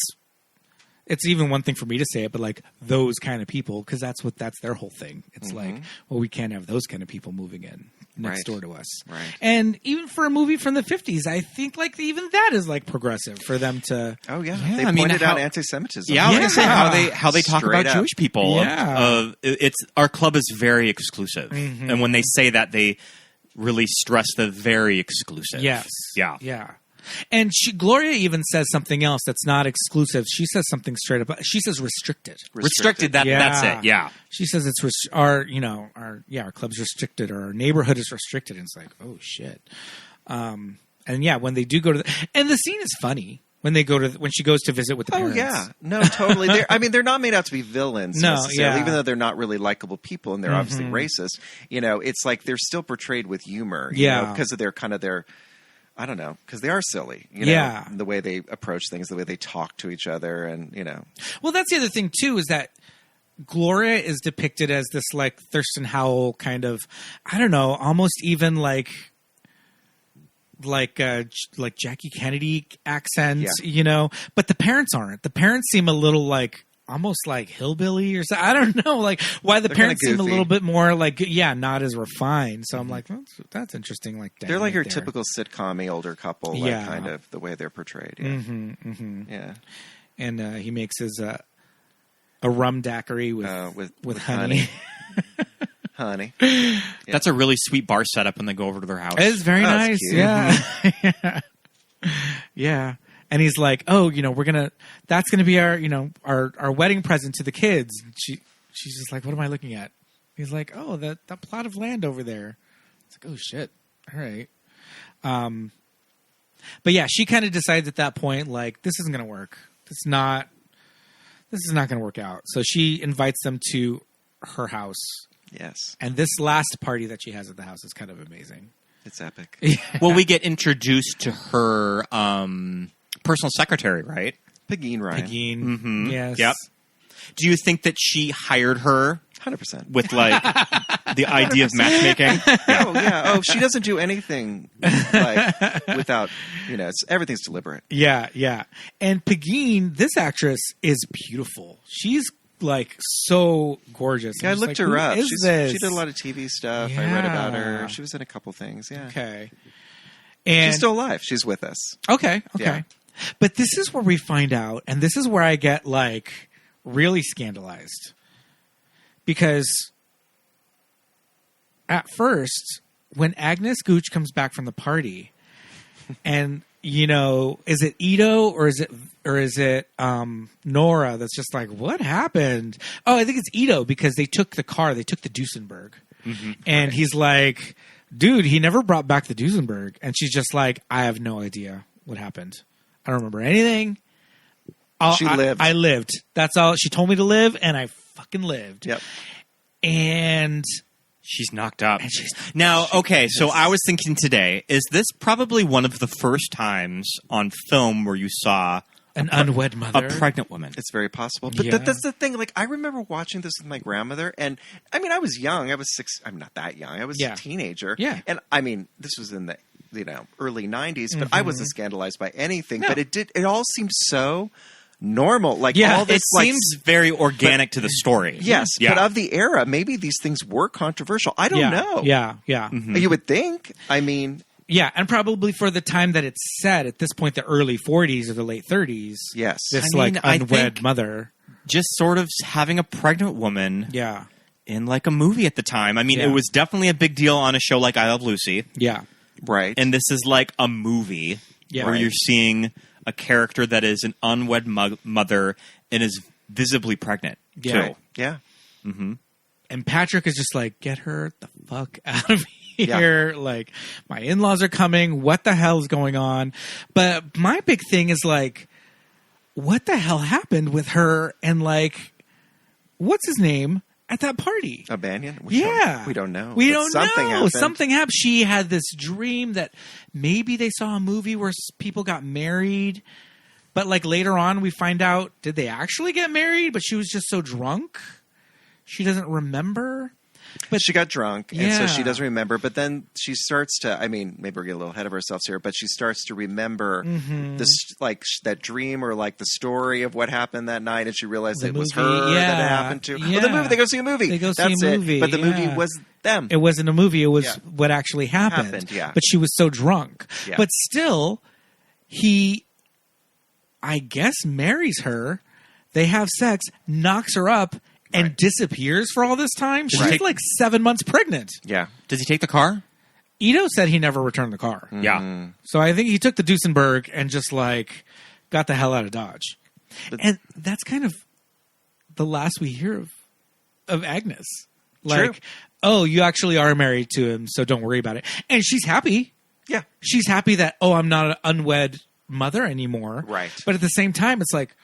it's even one thing for me to say it, but like those kind of people, because that's their whole thing. It's like, well, we can't have those kind of people moving in next door to us. Right. And even for a movie from the 50s, I think like even that is like progressive for them to. Oh yeah, they pointed out anti-Semitism. Yeah, I was gonna say how they talk about Jewish people. Yeah, it's our club is very exclusive, and when they say that, they really stress the very exclusive. Yes. Yeah. And Gloria even says something else that's not exclusive. She says something straight up. She says restricted. Restricted. That's it. Yeah. She says it's our club's restricted, or our neighborhood is restricted. And it's like, oh shit. And when they do go to and the scene is funny. when she goes to visit with the parents. Oh yeah, no, totally. They're not made out to be villains necessarily, even though they're not really likable people and they're obviously racist. It's like they're still portrayed with humor, because of their I don't know, because they are silly, the way they approach things, the way they talk to each other, and Well, that's the other thing too, is that Gloria is depicted as this like Thurston Howell kind of, I don't know, almost even like Jackie Kennedy accent, but the parents aren't. The parents seem a little like almost like hillbilly or something. I don't know, like why the parents seem a little bit more like, not as refined. So I'm like, that's interesting. Like they're like your typical sitcom-y older couple, like kind of the way they're portrayed. Yeah. Yeah. And he makes his a rum daiquiri with honey. Honey. Yeah. That's a really sweet bar setup when they go over to their house. It's very nice. Yeah. Yeah. And he's like, oh, that's going to be our wedding present to the kids. She's just like, what am I looking at? He's like, oh, that plot of land over there. It's like, oh shit. All right. But yeah, she kind of decides at that point, like, this isn't going to work. This is not going to work out. So she invites them to her house. Yes. And this last party that she has at the house is kind of amazing. It's epic. Yeah. Well, we get introduced to her personal secretary, right? Pegeen Ryan. Pegeen. Mm-hmm. Yes. Yep. Do you think that she hired her 100% with like the idea of matchmaking? Oh yeah. Oh, she doesn't do anything like without, everything's deliberate. Yeah, yeah. And Pegeen, this actress is beautiful. She's like so gorgeous. Yeah, I looked her up. She did a lot of TV stuff. Yeah. I read about her. She was in a couple things. Yeah. Okay. And she's still alive. She's with us. Okay. Yeah. But this is where we find out, and this is where I get like really scandalized. Because at first, when Agnes Gooch comes back from the party, and is it Ito or is it Nora that's just like, what happened? Oh, I think it's Ito because they took the car, they took the Duesenberg, and he's like, dude, he never brought back the Duesenberg, and she's just like, I have no idea what happened. I don't remember anything. She lived. I lived. That's all. She told me to live, and I fucking lived. Yep. And she's knocked up. So I was thinking today, is this probably one of the first times on film where you saw an unwed mother, a pregnant woman? It's very possible. But that's the thing. Like, I remember watching this with my grandmother, and I mean, I was young. I was 6. I'm not that young. I was a teenager. Yeah. And I mean, this was in the early 90s, but I wasn't scandalized by anything. No. But it all seemed so normal. Like all this, it seems very organic to the story. Yes, but of the era, maybe these things were controversial. I don't know. Yeah. Mm-hmm. You would think. I mean, yeah, and probably for the time that it's set at this point, the early 40s or the late 30s. Yes, this unwed mother, just sort of having a pregnant woman. Yeah. In like a movie at the time. I mean, it was definitely a big deal on a show like I Love Lucy. Yeah. Right. And this is like a movie where you're seeing a character that is an unwed mother and is visibly pregnant. Yeah. Too. Right. Yeah. Mm-hmm. And Patrick is just like, get her the fuck out of here. Yeah. Like, my in-laws are coming. What the hell is going on? But my big thing is like, what the hell happened with her and like, what's his name? At that party. Banyan? We don't know. We don't know. Happened. Something happened. She had this dream that maybe they saw a movie where people got married. But like later on we find out, did they actually get married? But she was just so drunk. She doesn't remember. But she got drunk, and so she doesn't remember. But then she starts to, I mean, maybe we're getting a little ahead of ourselves here, but she starts to remember this, like that dream or like the story of what happened that night, and she realized it was her that it happened to. Yeah. Oh, the movie, they go see a movie. They go see a movie. But the movie was them. It wasn't a movie. It was what actually happened. But she was so drunk. Yeah. But still, he, I guess, marries her. They have sex, knocks her up, and disappears for all this time. She's like 7 months pregnant. Yeah. Does he take the car? Ito said he never returned the car. Mm-hmm. Yeah. So I think he took the Duesenberg and just like got the hell out of Dodge. And that's kind of the last we hear of Agnes. Like, oh, you actually are married to him, so don't worry about it. And she's happy. Yeah. She's happy that, I'm not an unwed mother anymore. Right. But at the same time, it's like,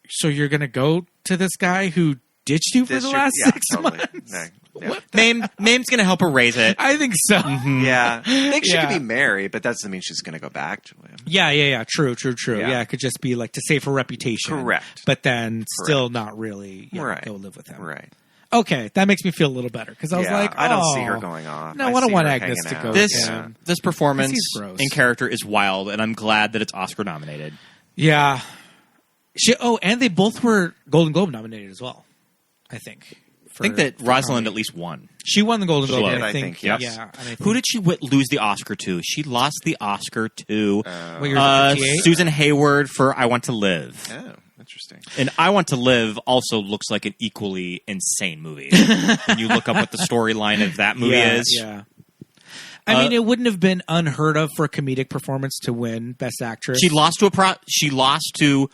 so you're going to go to this guy who ditched you for the last 6 months? Yeah. Mame's going to help her raise it. I think so. Yeah. I think she could be married, but that doesn't mean she's going to go back to him. Yeah. True. Yeah. Yeah, it could just be like to save her reputation. Correct. But then still not really go live with him. Right. Okay, that makes me feel a little better because I was like, I don't see her going off. No, I don't want Agnes to go. This performance in character is wild, and I'm glad that it's Oscar nominated. Yeah. And they both were Golden Globe nominated as well, I think. I think that Rosalind at least won. She won the Golden Globe, I think. Yes. Yeah. Who did she lose the Oscar to? She lost the Oscar to Susan Hayward for I Want to Live. Oh. Interesting. And I Want to Live also looks like an equally insane movie. When you look up what the storyline of that movie is. Yeah. I mean, it wouldn't have been unheard of for a comedic performance to win Best Actress. She lost to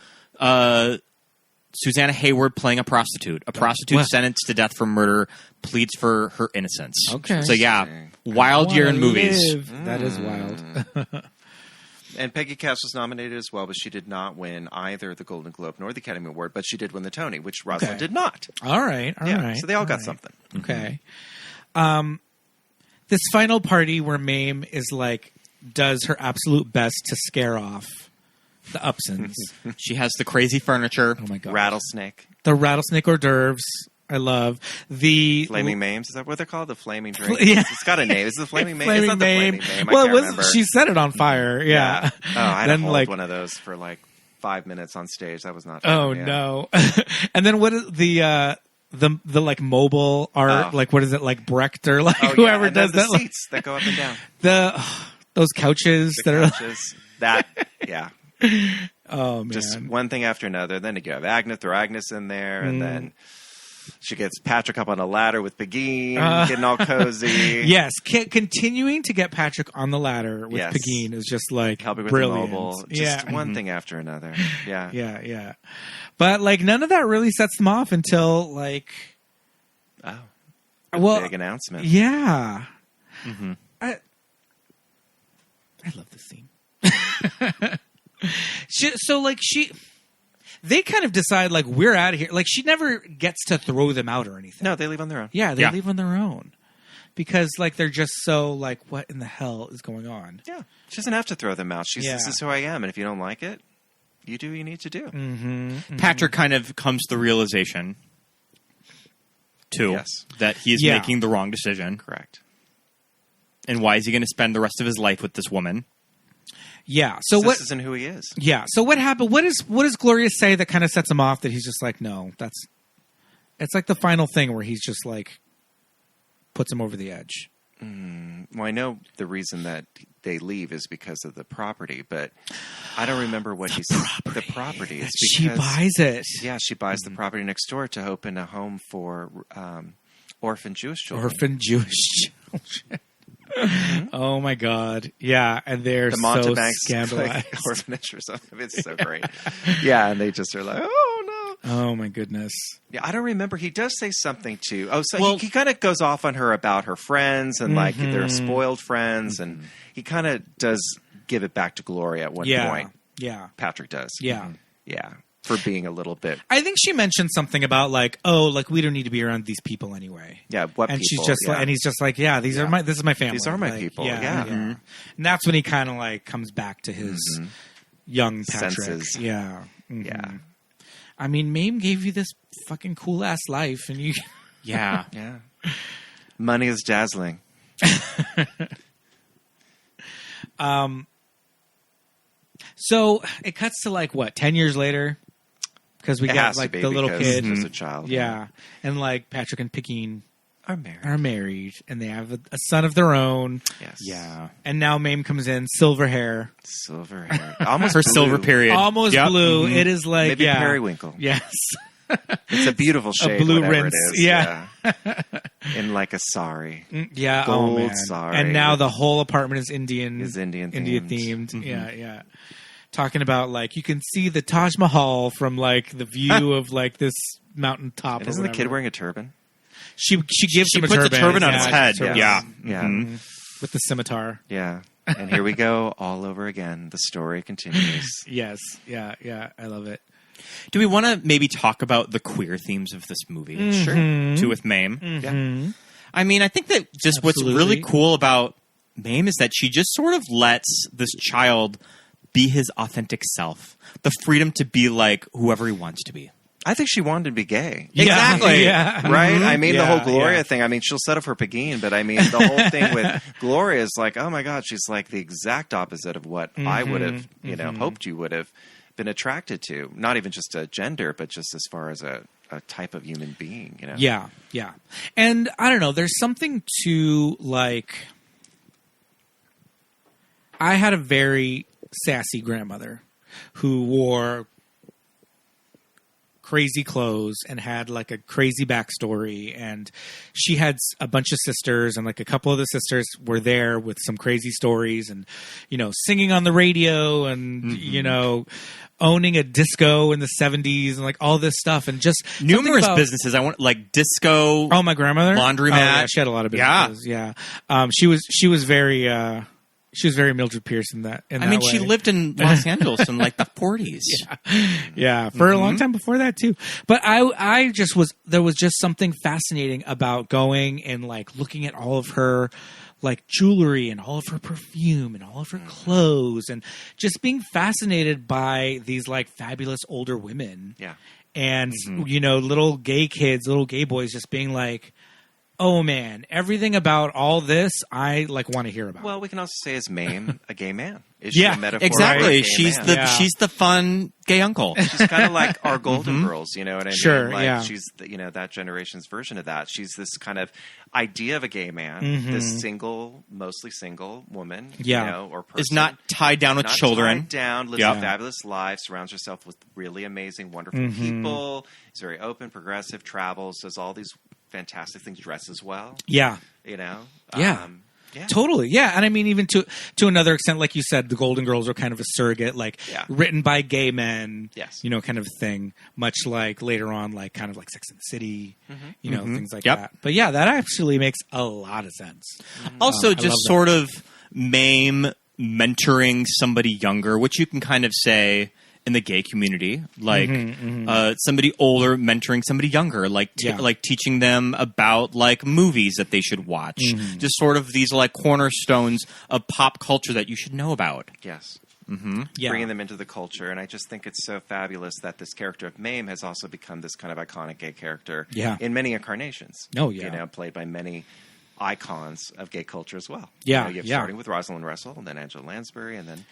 Susanna Hayward playing a prostitute. A prostitute sentenced to death for murder pleads for her innocence. Okay. So wild year in movies. That is wild. And Peggy Cass was nominated as well, but she did not win either the Golden Globe nor the Academy Award, but she did win the Tony, which Rosalind did not. All right. So they all got something. Okay. This final party where Mame is like, does her absolute best to scare off the Upsons. She has the crazy furniture. Oh my God. Rattlesnake. The rattlesnake hors d'oeuvres. I love the Flaming Mames. Is that what they're called? The Flaming Drink? Yeah. It's got a name. Is it the Flaming Mame? Flaming It's not the Mame. Flaming Mame. Well, I can't remember. she set it on fire. Yeah. Oh, I had to hold one of those for like 5 minutes on stage. That was not fun. Oh, no. And then what is the like mobile art? Like, what is it? Like Brecht or like whoever and does the that? Seats that go up and down. Those couches that yeah. Oh, man. Just one thing after another. Then you have Agnes in there, and then she gets Patrick up on a ladder with Pegeen, getting all cozy. Yes, continuing to get Patrick on the ladder with Pegeen is just like helping with brilliant. the mobile. Just one thing after another. Yeah. Yeah. But like none of that really sets them off until like big announcement. Yeah. Mm-hmm. I love this scene. They kind of decide, like, we're out of here. Like, she never gets to throw them out or anything. No, they leave on their own. Yeah, they leave on their own. Because, like, they're just so, like, what in the hell is going on? Yeah. She doesn't have to throw them out. She says, this is who I am, and if you don't like it, you do what you need to do. Mm-hmm, mm-hmm. Patrick kind of comes to the realization, too, that he is making the wrong decision. Correct. And why is he going to spend the rest of his life with this woman? Yeah. So this isn't who he is. Yeah. So what happened? What does Gloria say that kind of sets him off? That he's just like, no, it's like the final thing where he's just like puts him over the edge. Well, I know the reason that they leave is because of the property, but I don't remember what he said. The property is because she buys it. Yeah, she buys the property next door to open a home for orphan Jewish children. Orphan Jewish children. Oh my God! Yeah, and they're so scandalized. Like orphanage or something. It's so great. Yeah, and they just are like, oh no! Oh my goodness! Yeah, I don't remember. He does say something too. Oh, so he kind of goes off on her about her friends and like they're spoiled friends, and he kind of does give it back to Gloria at one point. Yeah, Patrick does. Yeah. For being a little bit. I think she mentioned something about like, we don't need to be around these people anyway. Yeah, what and people? She's just and he's just like, this is my family. These are my people. Yeah. And that's when he kind of like comes back to his young Patrick. Senses. Yeah. Mm-hmm. Yeah. I mean, Mame gave you this fucking cool ass life, and you. Yeah. Yeah. Money is dazzling. So it cuts to like what 10 years later, because we got like the little kid, as a child, and like Patrick and Pegeen are married, and they have a son of their own. Yes, yeah. And now Mame comes in, silver hair, almost her silver period, almost blue. Mm-hmm. It is like maybe periwinkle. Yes, it's a beautiful shade. A blue rinse. It is. Yeah. In like a sari. Yeah, gold sari. And now the whole apartment is Indian themed. Mm-hmm. Yeah. Talking about like you can see the Taj Mahal from like the view of like this mountaintop. And isn't the kid wearing a turban? She gives him a turban. She puts a turban on his head. Turban. Yeah. Mm-hmm. With the scimitar. Yeah. And here we go all over again. The story continues. Yes. Yeah. I love it. Do we want to maybe talk about the queer themes of this movie? Mm-hmm. Sure. Too with Mame. Mm-hmm. Yeah. I mean, I think that just Absolutely. what's really cool about Mame is that she just sort of lets this child be his authentic self. The freedom to be like whoever he wants to be. I think she wanted to be gay. Exactly. Yeah. Right? I mean, the whole Gloria yeah. thing. I mean, she'll settle for Pegeen, but I mean, the whole thing with Gloria is like, oh my God, she's like the exact opposite of what I would have, hoped you would have been attracted to. Not even just a gender, but just as far as a type of human being, you know? Yeah. And I don't know, there's something to like, I had a very sassy grandmother who wore crazy clothes and had like a crazy backstory, and she had a bunch of sisters, and like a couple of the sisters were there with some crazy stories, and singing on the radio, and owning a disco in the 70s, and like all this stuff, and just numerous businesses. I want like disco. Oh, my grandmother, laundromat. Oh, yeah, she had a lot of businesses. Yeah. She was very Mildred Pierce in that. I mean, she lived in Los Angeles in like the 40s. Yeah, for a long time before that too. But I just was, there was just something fascinating about going and like looking at all of her like jewelry and all of her perfume and all of her clothes, and just being fascinated by these like fabulous older women. Yeah. And little gay kids, little gay boys just being like, oh man, everything about all this I like want to hear about. Well, we can also say, is Mame a gay man? Is Yeah, she a metaphor? Exactly. For a gay She's man? she's the fun gay uncle. She's kind of like our Golden Girls, you know what I mean? Sure, Like yeah. she's that generation's version of that. She's this kind of idea of a gay man, this mostly single woman, or person. Is not tied down with not children. Tied down, lives a fabulous life, surrounds herself with really amazing, wonderful people. Is very open, progressive, travels, does all these fantastic things, dresses well. Yeah. Yeah. Totally. Yeah. And I mean, even to another extent, like you said, the Golden Girls are kind of a surrogate, like written by gay men, Yes. kind of thing, much like later on, like kind of like Sex and the City, things like that. But yeah, that actually makes a lot of sense. Also, just sort of Mame mentoring somebody younger, which you can kind of say in the gay community, like somebody older mentoring somebody younger, like like teaching them about like movies that they should watch, just sort of these like cornerstones of pop culture that you should know about. Yes. Yeah. Bringing them into the culture. And I just think it's so fabulous that this character of Mame has also become this kind of iconic gay character in many incarnations. Oh, yeah. Played by many icons of gay culture as well. Yeah, you have starting with Rosalind Russel, and then Angela Lansbury, and then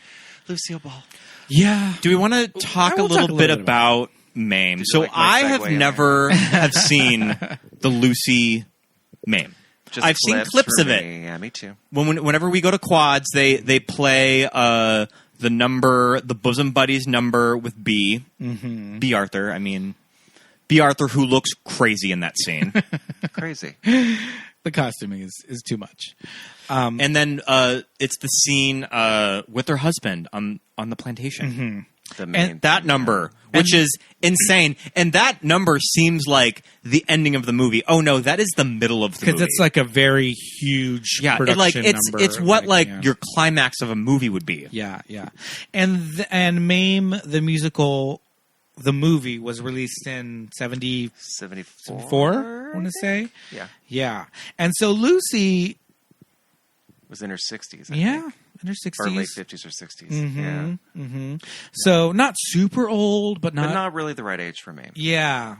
Lucille Ball. Yeah. Do we want to talk a little bit about Mame? So like I have never have seen the Lucy Mame. I've seen clips of it. Yeah, me too. Whenever we go to quads, they play the bosom buddies number with B. B. Arthur. I mean, B. Arthur, who looks crazy in that scene. Crazy. The costuming is too much. And then it's the scene with her husband on the plantation. And that number, which is insane. And that number seems like the ending of the movie. Oh no, that is the middle of the movie. Because it's like a very huge production number. It's what your climax of a movie would be. Yeah. And Mame, the musical, the movie was released in 74, I want to say. Yeah. And so Lucy was in her 60s. In her 60s. Or late 50s or 60s. So not super old, but not really the right age for Mame. Yeah.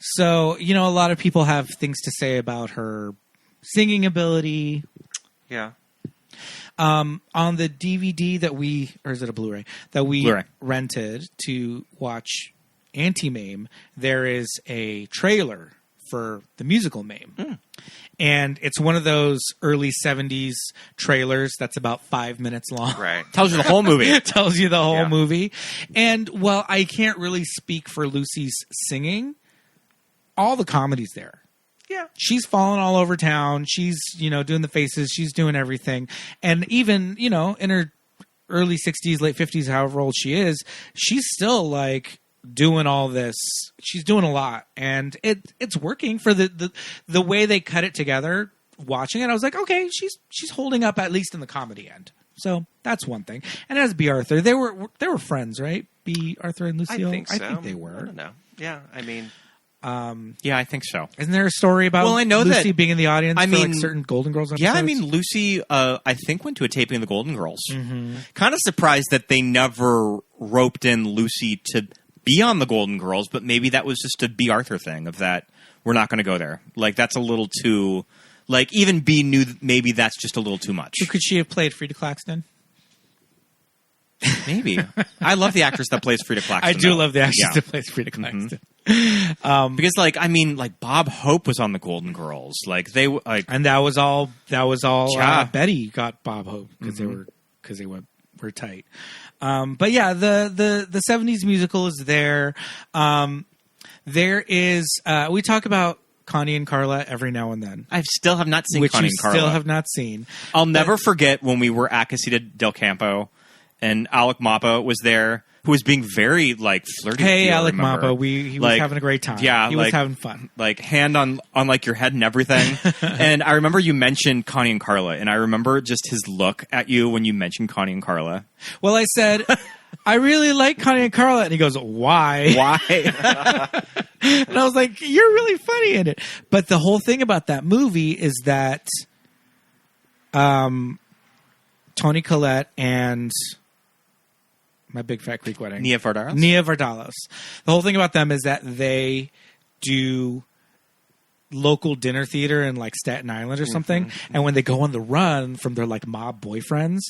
So, a lot of people have things to say about her singing ability. Yeah. On the DVD or is it a Blu-ray that we Blu-ray. rented to watch Auntie Mame, there is a trailer for the musical Mame. And it's one of those early 70s trailers that's about 5 minutes long. Right. Tells you the whole movie. Tells you the whole movie. And while I can't really speak for Lucy's singing, all the comedy's there. Yeah. She's falling all over town. She's, doing the faces. She's doing everything. And even, in her early 60s, late 50s, however old she is, she's still like doing all this. She's doing a lot. And it's working for the way they cut it together watching it, I was like, okay, she's holding up at least in the comedy end. So that's one thing. And as B. Arthur, they were friends, right? B. Arthur and Lucille. I think so. I think they were. I don't know. Yeah, I mean, yeah, I think so. Isn't there a story about I know Lucy that, being in the audience I for mean, like certain Golden Girls episodes? Yeah, I mean, Lucy, I think, went to a taping of the Golden Girls. Kind of surprised that they never roped in Lucy to be on the Golden Girls, but maybe that was just a B. Arthur thing of that we're not going to go there. Like, that's a little too... Like, even B knew that maybe that's just a little too much. So could she have played Frida Claxton? Maybe. I love the actress that plays Frida Claxton. I do love the actress that plays Frida Claxton. Because, like, I mean, like, Bob Hope was on the Golden Girls. Like, they like, and that was all. Yeah. Betty got Bob Hope because they were tight. But yeah, the 70s musical is there. There is. We talk about Connie and Carla every now and then. I still have not seen which Connie you and Carla. Still have not seen. I'll never forget when we were at Casita del Campo, and Alec Mapa was there, who was being very like flirty. Hey, Alec remember. Mapa, he was having a great time. Yeah, he was having fun. Like hand on like your head and everything. And I remember you mentioned Connie and Carla, and I remember just his look at you when you mentioned Connie and Carla. Well, I said, I really like Connie and Carla, and he goes, "Why? Why?" And I was like, "You're really funny in it." But the whole thing about that movie is that, Toni Collette and My Big Fat Greek Wedding, Nia Vardalos. The whole thing about them is that they do local dinner theater in like Staten Island or something, and when they go on the run from their like mob boyfriends,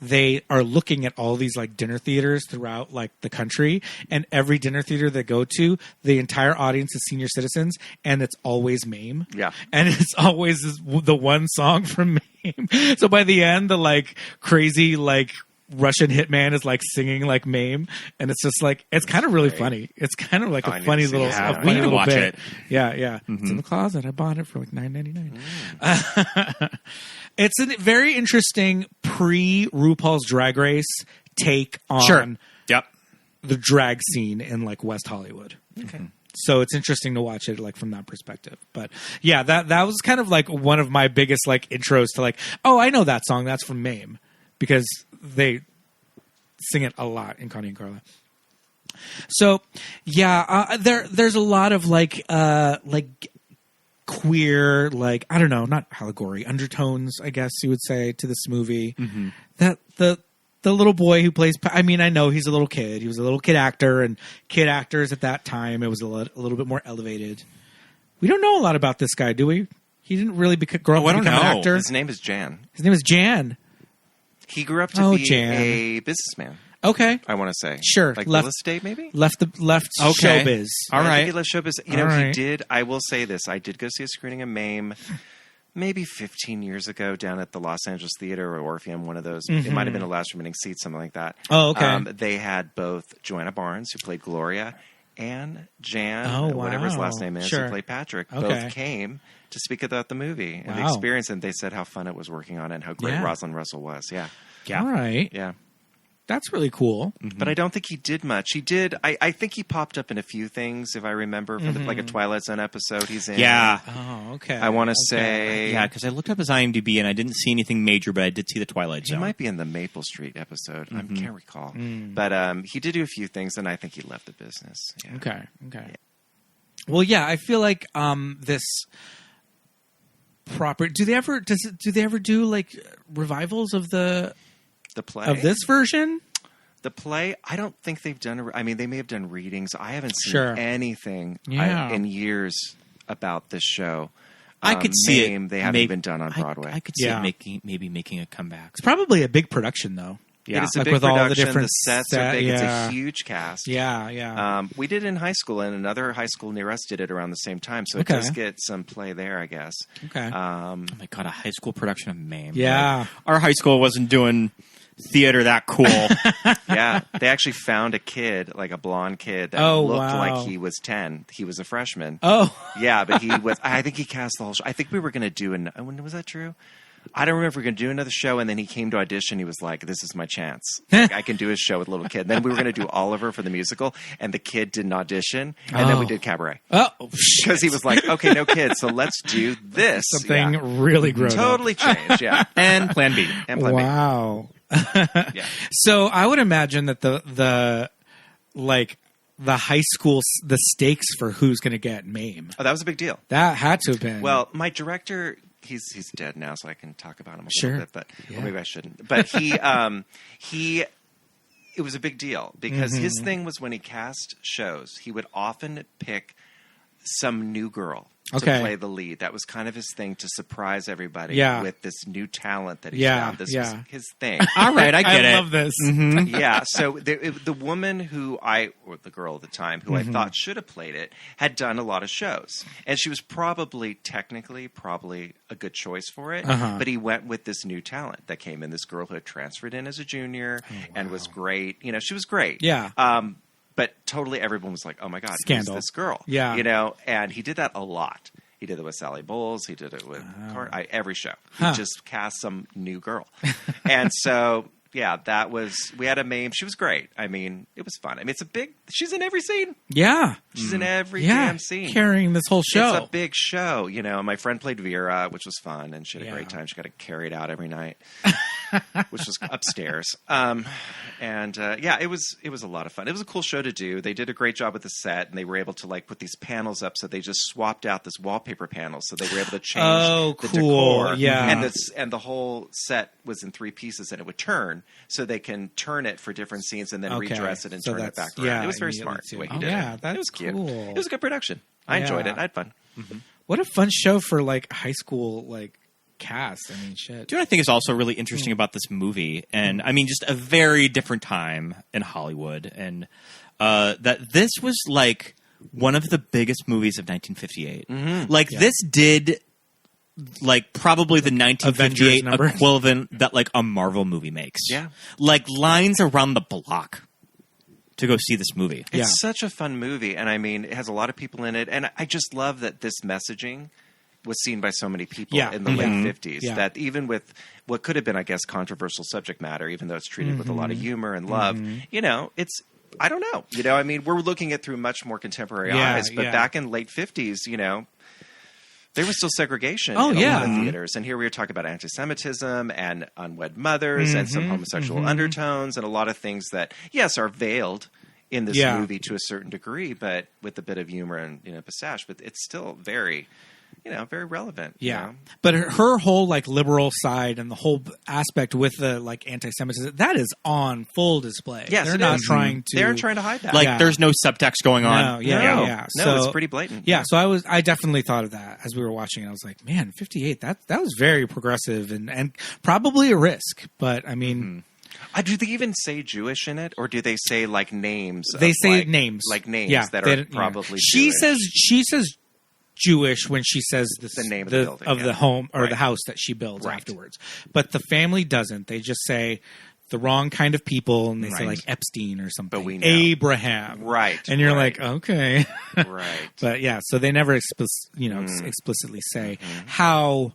they are looking at all these like dinner theaters throughout like the country, and every dinner theater they go to, the entire audience is senior citizens, and it's always Mame. Yeah. And it's always the one song from Mame. So by the end, the like crazy like Russian hitman is like singing like Mame, and it's just like it's kind of really funny. It's kind of like a funny little, we need to watch bit. it. Yeah. It's in the closet. I bought it for like $9.99. It's a very interesting pre RuPaul's Drag Race take on the drag scene in like West Hollywood. Okay. So it's interesting to watch it like from that perspective. But yeah, that was kind of like one of my biggest like intros to like, oh, I know that song. That's from Mame, because they sing it a lot in Connie and Carla. So yeah, there's a lot of like queer, like, I don't know, not allegory, undertones, I guess you would say, to this movie. That the little boy who plays, I mean, I know he's a little kid. He was a little kid actor, and kid actors at that time, it was a little bit more elevated. We don't know a lot about this guy, do we? He didn't really grow up to become an actor. His name is Jan. He grew up to be a businessman. Okay. I want to say. Sure. Like real estate, maybe? Left showbiz. All right. He left showbiz. You know, he did, I will say this, I did go see a screening of Mame maybe 15 years ago down at the Los Angeles Theater or Orpheum, one of those. It might have been a last remaining seat, something like that. Oh, okay. They had both Joanna Barnes, who played Gloria, and Jan, whatever his last name is, who played Patrick. Both came to speak about the movie and the experience, and they said how fun it was working on it and how great Rosalind Russel was. Yeah. All right. Yeah. That's really cool. But I don't think he did much. He did. I think he popped up in a few things, if I remember, from like a Twilight Zone episode he's in. Yeah. Oh, okay. I want to say. Yeah, because I looked up his IMDb and I didn't see anything major, but I did see the Twilight Zone. He might be in the Maple Street episode. I can't recall. But he did do a few things, and I think he left the business. Yeah. Okay. Yeah. Well, yeah, I feel like this proper. Do they ever do like revivals of the play of this version? The play, I don't think they've done. I mean, they may have done readings. I haven't seen anything in years about this show. I could see it. They haven't been done on Broadway. I could see it making a comeback. It's probably a big production, though. Yeah, it's a like big with production. All the different sets are big. It's a huge cast. Yeah. We did it in high school, and another high school near us did it around the same time. So it does get some play there, I guess. Okay. Oh my god, a high school production of Mame. Yeah. Like, our high school wasn't doing theater that cool. Yeah, they actually found a kid, like a blonde kid, that looked like he was 10. He was a freshman. Oh. Yeah, but he was. I think he cast the whole show. I think we were going to do was that true? I don't remember if we were going to do another show, and then he came to audition. He was like, this is my chance. Like, I can do a show with a little kid. Then we were going to do Oliver for the musical, and the kid didn't audition, and then we did Cabaret. Oh, because he was like, okay, no kids, so let's do this. Something really grown totally up. Changed, yeah. And Plan B. And Plan B. Wow. Yeah. So I would imagine that the high school, the stakes for who's going to get Mame. Oh, that was a big deal. That had to have been. Well, my director, he's dead now, so I can talk about him a little bit, but or maybe I shouldn't. But he it was a big deal because his thing was when he cast shows, he would often pick some new girl to play the lead. That was kind of his thing, to surprise everybody with this new talent that he found. This was his thing. All right, I get it. I love this. Mm-hmm. Yeah, so the woman or the girl at the time, who I thought should have played it, had done a lot of shows. And she was probably a good choice for it. But he went with this new talent that came in, this girl who had transferred in as a junior and was great. You know, she was great. Yeah. But totally everyone was like, oh my God, Scandal. who's this girl? Yeah. You know, and he did that a lot. He did it with Sally Bowles. He did it with every show. He just cast some new girl. And so, yeah, we had a Mame. She was great. I mean, it was fun. I mean, she's in every scene. Yeah. She's in every damn scene. Carrying this whole show. It's a big show. You know, my friend played Vera, which was fun, and she had a great time. She got to carry it out every night, which was upstairs. It was a lot of fun. It was a cool show to do. They did a great job with the set, and they were able to put these panels up. So they just swapped out this wallpaper panel, so they were able to change the decor. Yeah, and the whole set was in 3 pieces, and it would turn, so they can turn it for different scenes and then redress it and turn it back around. Yeah, it was very smart the way he did it. Yeah, that was cute. Cool. It was a good production. I enjoyed it. I had fun. Mm-hmm. What a fun show for high school cast. I mean, shit. Do you know what I think is also really interesting about this movie? And I mean, just a very different time in Hollywood, and that this was one of the biggest movies of 1958. Mm-hmm. This did probably the 1958 equivalent that a Marvel movie makes. Yeah, lines around the block to go see this movie. It's such a fun movie, and I mean, it has a lot of people in it, and I just love that this messaging was seen by so many people in the late 50s, that even with what could have been, I guess, controversial subject matter, even though it's treated with a lot of humor and love, you know, I don't know. You know, I mean, we're looking at through much more contemporary eyes, but back in late 50s, you know, there was still segregation in a lot of theaters. And here we were talking about anti-Semitism and unwed mothers and some homosexual undertones and a lot of things that, yes, are veiled in this movie to a certain degree, but with a bit of humor and, pistache. But it's still very... very relevant. Yeah. You know? But her whole liberal side and the whole aspect with the anti-Semitism, that is on full display. Yes, they're not trying to. They're trying to hide that. There's no subtext going on. No, so, it's pretty blatant. Yeah. So I definitely thought of that as we were watching it. I was like, man, 58. That was very progressive and probably a risk. But I mean. Do they even say Jewish in it, or do they say names? They say names, names that are probably. She Jewish. says Jewish when she says the name of the building, the home or the house that she builds afterwards. But the family doesn't. They just say the wrong kind of people, and they say Epstein or something. But we know. Abraham, right? And you're like, okay, right? But so they never explicitly say how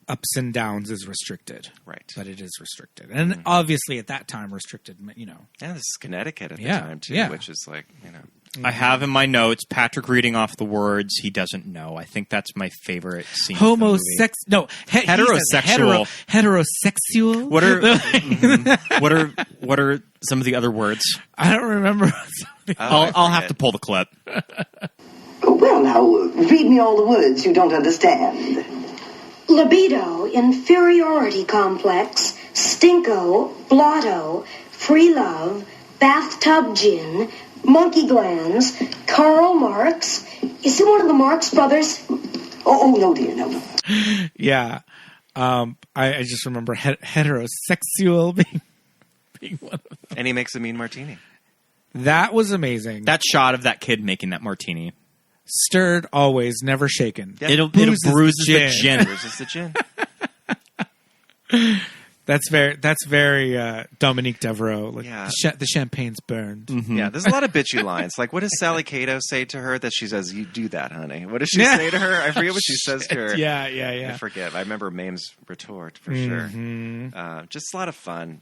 ups and downs is restricted, right? But it is restricted, and obviously at that time restricted. Yeah, this is Connecticut at the time too, which is I have in my notes Patrick reading off the words he doesn't know. I think that's my favorite scene. Heterosexual. Heterosexual. What are some of the other words? I don't remember. I'll have to pull the clip. Well, now, read me all the words you don't understand. Libido, inferiority complex, stinko, blotto, free love, bathtub gin, monkey glands, Karl Marx. Is he one of the Marx brothers? Oh no, dear, no. Yeah. I just remember heterosexual being one of them. And he makes a mean martini. That was amazing. That shot of that kid making that martini. Stirred always, never shaken. Yep. It bruises the gin. Bruises the gin. That's very Dominique Devereaux. Like, Yeah. the champagne's burned. Mm-hmm. Yeah, there's a lot of bitchy lines. Like, what does Sally Cato say to her that she says, "You do that, honey"? What does she say to her? I forget what she says to her. Yeah. I forget. I remember Mame's retort for sure. Just a lot of fun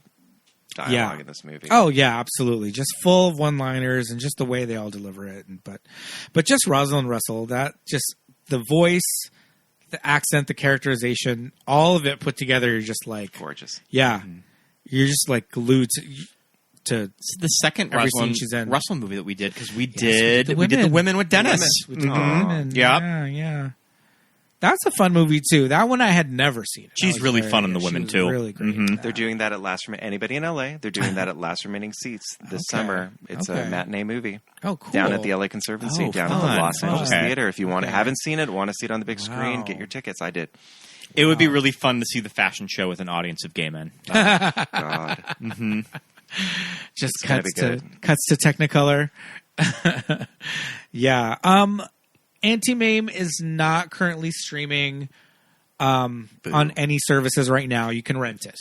dialogue in this movie. Oh yeah, absolutely. Just full of one-liners and just the way they all deliver it. But just Rosalind Russel, that just the voice, the accent, the characterization, all of it put together, you're just like Gorgeous. Yeah. You're just like glued to It's the second every scene she's in. Russell movie that we did, because we did the women with Dennis. We did the women. Yeah. That's a fun movie too. That one I had never seen. She's really fun in the women too. Really great. They're doing that at Last Anybody in LA? They're doing that at Last Remaining Seats this summer. It's a matinee movie. Oh, cool. Down at the LA Conservancy, down at the Los Angeles Theater. If you haven't seen it, want to see it on the big screen, get your tickets. I did. It would be really fun to see the fashion show with an audience of gay men. Oh, God. Just cuts to Technicolor. Yeah. Auntie Mame is not currently streaming on any services right now. You can rent it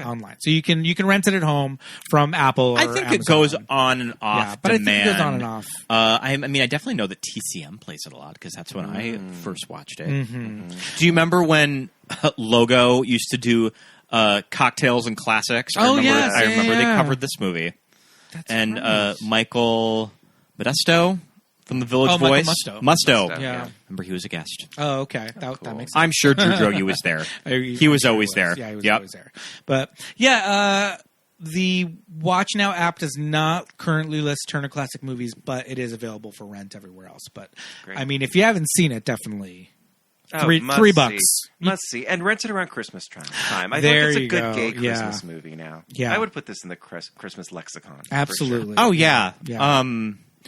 online, so you can rent it at home from Apple. Or I think Amazon. it goes on and off. But demand. I think it goes on and off. I mean, I definitely know that TCM plays it a lot because that's when I first watched it. Do you remember when Logo used to do cocktails and classics? I remember they covered this movie. That's and right. Michael Modesto from The Village Voice. Musto. Yeah. Remember, he was a guest. Oh, okay. That makes sense. I'm sure Drew Drogi was there. He was always there. Yeah, he was always there. But yeah, the Watch Now app does not currently list Turner Classic Movies, but it is available for rent everywhere else. But Great. I mean, if you haven't seen it, definitely $3. Must see. And rent it around Christmas time. I There think it's a you good go. gay Yeah. Christmas movie now. Yeah. I would put this in the Christmas lexicon. Absolutely. Oh, yeah. Yeah.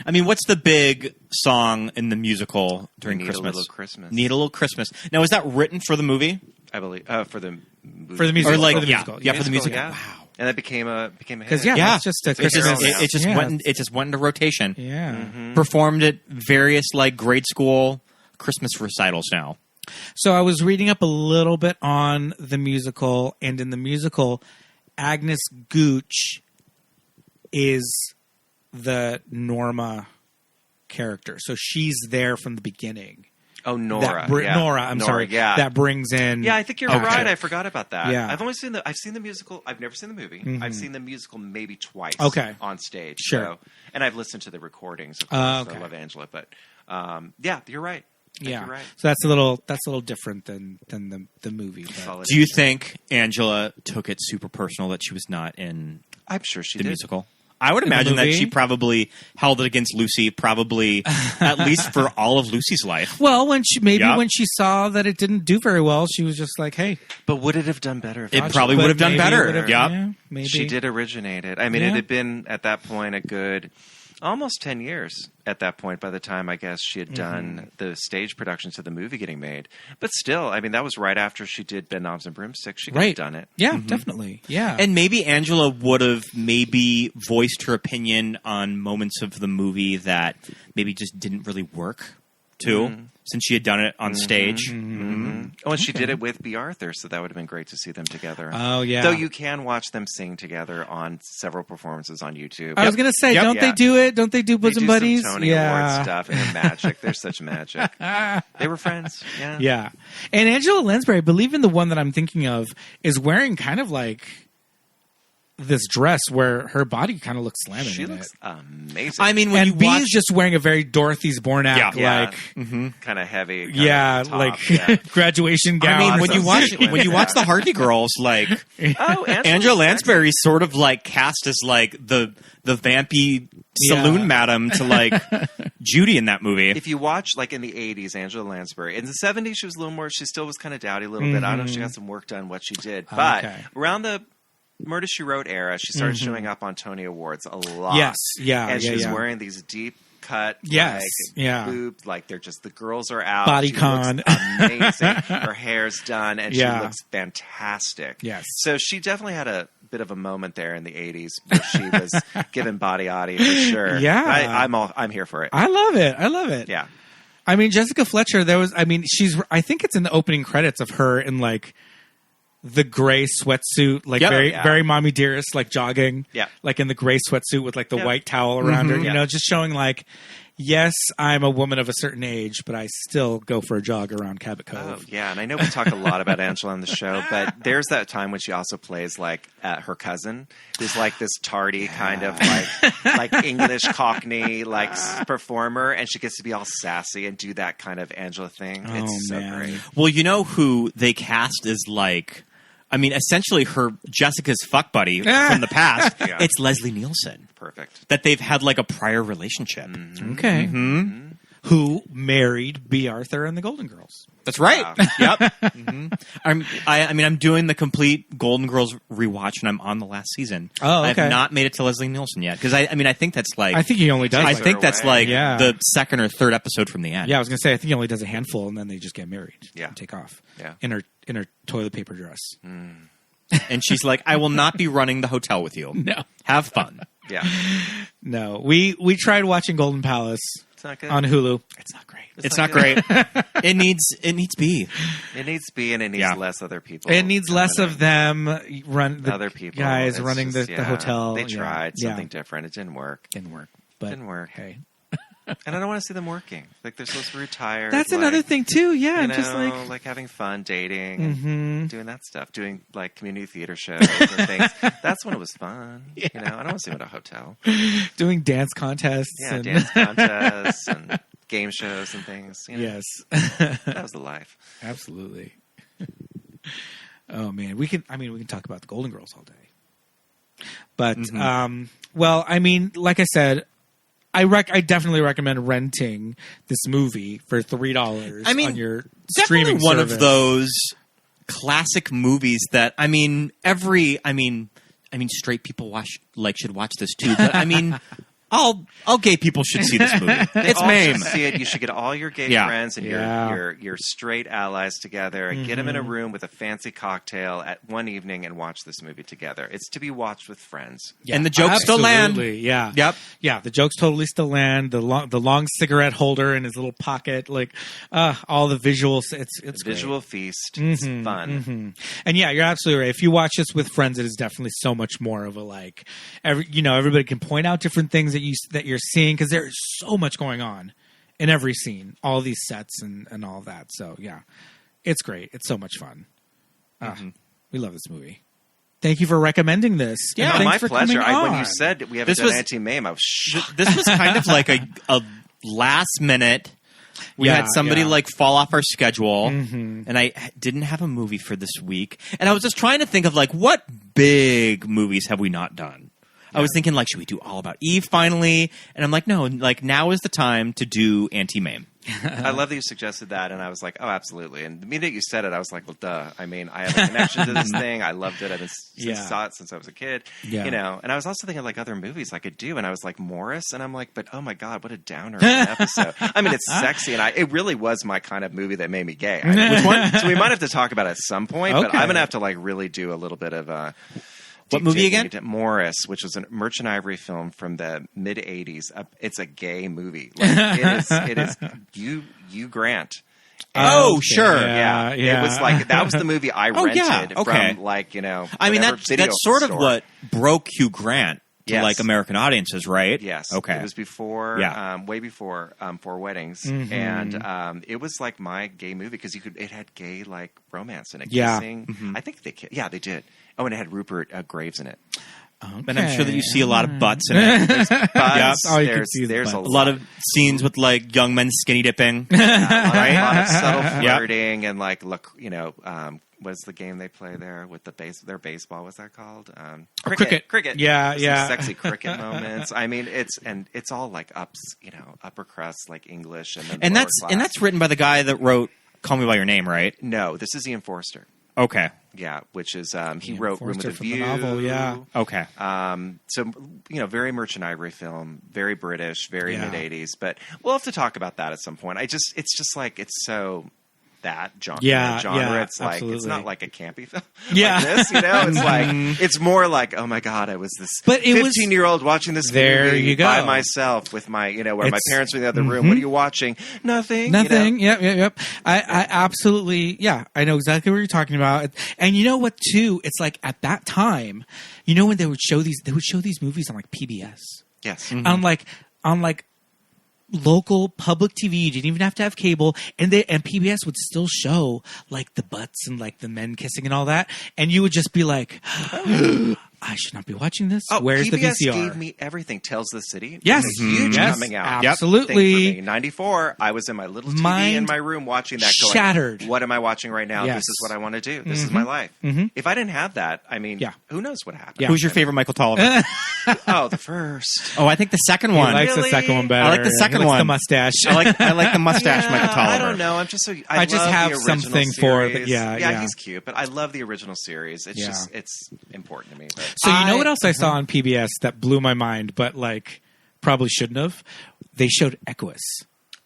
I mean, what's the big song in the musical during Need Christmas? a Little Christmas. Need a Little Christmas. Now, is that written for the movie? I believe for the musical. Or like, for the yeah, musical. yeah, for the musical. Yeah. Wow. And that became a hit. Because it's just a It just yeah. went into rotation. Yeah. Performed at various like grade school Christmas recitals now. So I was reading up a little bit on the musical, and in the musical, Agnes Gooch is the Norma character. So she's there from the beginning. Oh, Nora. Nora, I'm sorry. Yeah. That brings in... Yeah, I think you're right. I forgot about that. Yeah. I've seen the musical. I've never seen the movie. Mm-hmm. I've seen the musical maybe twice on stage. Sure. So, and I've listened to the recordings, of course. I love Angela. But yeah, you're right. Yeah. You're right. So that's a little different than the movie. But. Do you think Angela took it super personal that she was not in I'm sure she the did. musical? I would imagine that she probably held it against Lucy, probably at least for all of Lucy's life. Well, when she saw that it didn't do very well, she was just like, "Hey." But would it have done better? It probably would have done better. Yeah, maybe she did originate it. I mean, it had been at that point a good almost 10 years at that point by the time, I guess, she had done the stage productions of the movie getting made. But still, I mean, that was right after she did Ben Knobs and Broomsticks. She could have done it. Yeah, definitely. Yeah. And maybe Angela would have maybe voiced her opinion on moments of the movie that maybe just didn't really work, too, since she had done it on stage. Oh, and she did it with B. Arthur, so that would have been great to see them together. Oh, yeah. Though you can watch them sing together on several performances on YouTube. I was going to say, don't they do it? Don't they do Bosom Buddies? Some Tony Award stuff, and they're magic. They're such magic. They were friends. Yeah. Yeah. And Angela Lansbury, I believe in the one that I'm thinking of, is wearing kind of like this dress where her body kind of looks slamming. She in looks it. amazing. I mean, when and you B's watch... just wearing a very Dorothy Zbornak like kind of heavy. Graduation gown. I mean, when you watch the Hardy Girls, like Angela Lansbury's sort of like cast as like the vampy saloon madam to like Judy in that movie. If you watch like in the 80s, Angela Lansbury, in the 70s she was a little more, she still was kind of dowdy a little bit. I don't know if she got some work done what she did, but around the Murder, She Wrote era, she started showing up on Tony Awards a lot. Yes, and she was wearing these deep cut, boobs, like they're just, the girls are out. Bodycon. Amazing. Her hair's done, and she looks fantastic. Yes. So she definitely had a bit of a moment there in the 80s where she was given body for sure. Yeah. I'm here for it. I love it. Yeah. I mean, Jessica Fletcher, I think it's in the opening credits of her in like the gray sweatsuit, like very mommy dearest, like jogging, like in the gray sweatsuit with like the white towel around her, you know, just showing like, yes, I'm a woman of a certain age, but I still go for a jog around Cabot Cove. Oh, yeah, and I know we talk a lot about Angela on the show, but there's that time when she also plays like her cousin, who's like this tardy kind of like English Cockney like performer, and she gets to be all sassy and do that kind of Angela thing. It's so great. Well, you know who they cast as like, I mean, essentially her Jessica's fuck buddy from the past. It's Leslie Nielsen. Perfect. That they've had like a prior relationship. Mm-hmm. Okay. Mm-hmm. Who married B. Arthur and the Golden Girls. That's right. Wow. Yep. Mm-hmm. I'm doing the complete Golden Girls rewatch, and I'm on the last season. Oh, okay. I have not made it to Leslie Nielsen yet because I think that's like. I think he only does. I think that's like the second or third episode from the end. Yeah, I was gonna say I think he only does a handful, and then they just get married. Yeah, and take off. Yeah, in her toilet paper dress. Mm. And she's like, "I will not be running the hotel with you. No, have fun." Yeah. No, we tried watching Golden Palace. It's not good. On Hulu. It's not great. It's not great. It needs B. It needs B, and it needs less other people. It needs less of them other people guys running the hotel. They tried something different. It didn't work. But didn't work. Hey. And I don't want to see them working. Like they're supposed to be retired. That's another thing too. Yeah, just like having fun, dating, and doing that stuff, doing like community theater shows and things. That's when it was fun. Yeah. You know, I don't want to see them at a hotel. Doing dance contests. Yeah, dance contests and game shows and things. You know? Yes, that was the life. Absolutely. Oh man, we can talk about the Golden Girls all day. But well, I mean, like I said. I definitely recommend renting this movie for $3 on your streaming service. One of those classic movies that straight people should watch this too. But I mean, all gay people should see this movie. It's Mame. See it. You should get all your gay friends and your straight allies together and get them in a room with a fancy cocktail at one evening and watch this movie together. It's to be watched with friends. Yeah, and the jokes still land. Yeah. Yep. Yeah, the jokes totally still land. The long cigarette holder in his little pocket, like all the visuals. It's visual great. Feast. It's fun. Mm-hmm. And yeah, you're absolutely right. If you watch this with friends, it is definitely so much more of a everybody can point out different things that you're seeing because there's so much going on in every scene, all these sets and all that. So yeah, it's great. It's so much fun. We love this movie. Thank you for recommending this. Yeah, my pleasure. When you said we haven't done Auntie Mame, I was shocked. This was kind of like a last minute. We had somebody fall off our schedule, and I didn't have a movie for this week. And I was just trying to think of what big movies have we not done. I was thinking, should we do All About Eve finally? And I'm like, no, now is the time to do Auntie Mame. I love that you suggested that, and I was like, oh, absolutely. And the minute you said it, I was like, well, duh. I mean, I have a connection to this thing. I loved it. I've saw it since I was a kid. Yeah. You know, and I was also thinking of other movies I could do, and I was like, Morris, and I'm like, but oh my god, what a downer of an episode. I mean, it's sexy, and it really was my kind of movie that made me gay. Which one? So we might have to talk about it at some point, but I'm gonna have to really do a little bit of what movie again? Morris, which was a Merchant Ivory film from the mid '80s. It's a gay movie. It is Hugh Grant. And, sure, yeah. It was that was the movie I rented from I mean, that's sort of what broke Hugh Grant to American audiences, right? Yes. Okay. It was before, way before Four Weddings, and it was my gay movie because it had gay romance in it. Kissing. I think they did. Oh, and it had Rupert Graves in it. Okay. And I'm sure that you see a lot of butts in it. There's butts. There's a lot of scenes with young men skinny dipping, right? A lot of subtle flirting and what's the game they play there with their baseball? What's that called? Cricket. Yeah, some sexy cricket moments. I mean, it's all upper crust English and that's written by the guy that wrote Call Me by Your Name, right? No, this is Ian Forster. Okay. Yeah, which is he wrote Room with a View. The novel, yeah. Okay. So very Merchant Ivory film, very British, very mid '80s. But we'll have to talk about that at some point. It's so that genre. Yeah, It's like absolutely. it's not like a campy film. Yeah. Like this, it's like it's more like, oh my god, I was this 15-year-old watching this movie by myself with my where my parents were in the other room. What are you watching? Nothing. Yep. I absolutely I know exactly what you're talking about. And you know what too? It's like at that time, when they would show these movies on like PBS. Yes. On like local public TV. You didn't even have to have cable, and PBS would still show like the butts and like the men kissing and all that, and you would just be like, I should not be watching this. Where's PBS the VCR? Gave me everything. Tales of the City. Yes, was huge coming out. Absolutely. In '94, I was in my little TV in my room watching that. Going, shattered. What am I watching right now? Yes. This is what I want to do. This is my life. If I didn't have that, who knows what happened? Yeah. Who's your favorite Michael Tolliver? The first. Oh, I think the second one. He likes the second one better. I like the second one. The mustache. I like the mustache, Michael Tolliver. I don't know. I'm just so. I just have something for. Yeah, he's cute, but I love the original series. It's just it's important to me. But. So you know what else I saw on PBS that blew my mind, but like probably shouldn't have? They showed Equus.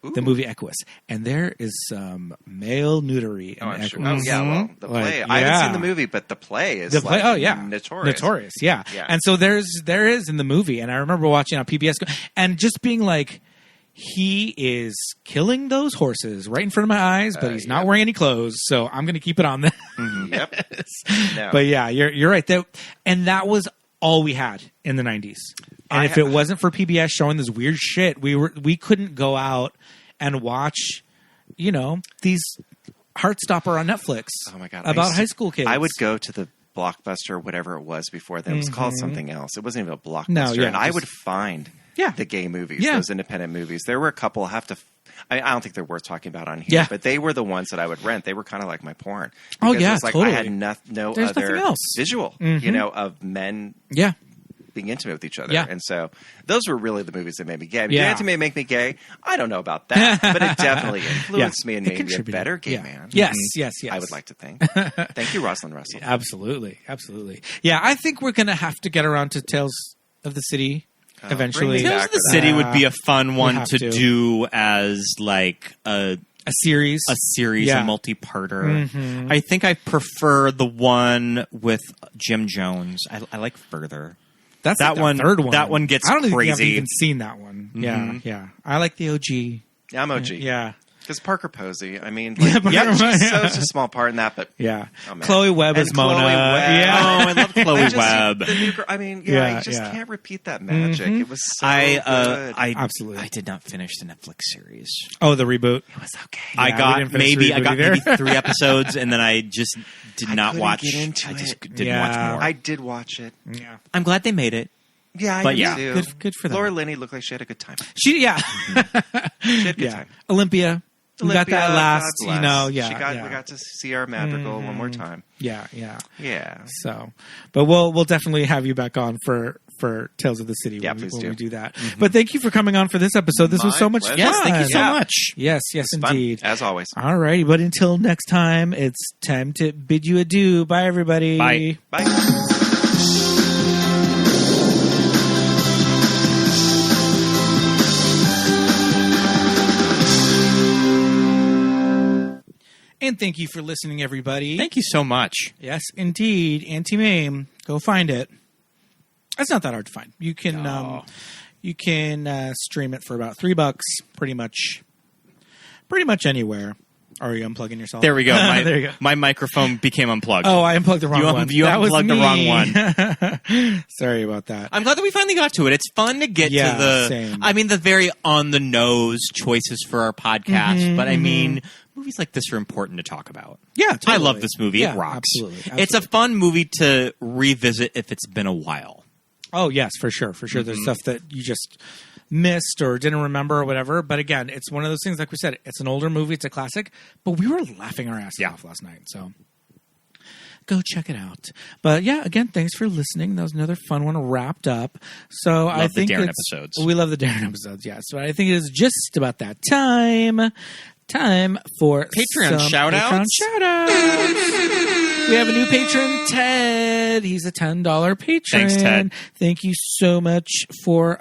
The movie Equus, and there is some male nudity in Equus. Sure. Oh yeah, well, the play. I haven't seen the movie, but the play is notorious. Yeah. And so there is in the movie, and I remember watching on PBS and just being like, he is killing those horses right in front of my eyes, but he's not wearing any clothes, so I'm going to keep it on there. Yep. No. But yeah, you're right. And that was all we had in the 90s. And if it wasn't for PBS showing this weird shit, we couldn't go out and watch, these Heartstopper on Netflix. Oh my god! About high school kids. I would go to the Blockbuster or whatever it was before then. It was called something else. It wasn't even a Blockbuster. And I would find the gay movies, those independent movies. There were a couple. I don't think they're worth talking about on here, but they were the ones that I would rent. They were kind of like my porn. Because it was like totally. I had no other visual, of men being intimate with each other. Yeah. And so those were really the movies that made me gay. Did Auntie Mame make me gay? I don't know about that, but it definitely influenced me and made me a better gay man. Yes. I would like to think. Thank you, Rosalind Russel. Absolutely. Yeah, I think we're going to have to get around to Tales of the City eventually. Tales of the City would be a fun one to do as like a series, a multi-parter. I think I prefer the one with Jim Jones. I like Further. That's that one. Third one. That one gets crazy. I don't think I've even seen that one. Yeah. I like the OG. Yeah, I'm OG. Yeah. Because Parker Posey, I mean, she's such a small part in that, but Chloe Webb is Mona. Yeah, I love Chloe Webb. You just can't repeat that magic. It was so good. Absolutely. I did not finish the Netflix series. Oh, the reboot. It was okay. I got maybe 3 episodes, and then I just did not watch. Get into I just didn't watch more. I did watch it. Yeah, I'm glad they made it. Yeah, I do. Good for them. Laura Linney looked like she had a good time. She had a good time. Olympia. We got that last, we got to see our Madrigal one more time. Yeah. So, but we'll definitely have you back on for Tales of the City when we do that. But thank you for coming on for this episode. This was so much fun. Yes, thank you so much. Yes, indeed. Fun, as always. All righty, but until next time, it's time to bid you adieu. Bye, everybody. Bye. And thank you for listening, everybody. Thank you so much. Yes, indeed. Auntie Mame. Go find it. It's not that hard to find. You can stream it for about $3 pretty much anywhere. Are you unplugging yourself? There we go. There you go. My microphone became unplugged. Oh, I unplugged the wrong one. You unplugged the wrong one. Sorry about that. I'm glad that we finally got to it. It's fun to get to the very on-the-nose choices for our podcast. But I mean, movies like this are important to talk about. Yeah, totally. I love this movie. Yeah, it rocks. Absolutely. It's a fun movie to revisit if it's been a while. Oh, yes, for sure. There's stuff that you just missed or didn't remember or whatever. But again, it's one of those things, like we said, it's an older movie, it's a classic, but we were laughing our asses off last night. So go check it out. But yeah, again, thanks for listening. That was another fun one wrapped up. So I think the Darren episodes. We love the Darren episodes, yes. So I think it is just about that time for Patreon shout-outs. We have a new patron, Ted. He's a $10 patron. Thanks, Ted. Thank you so much for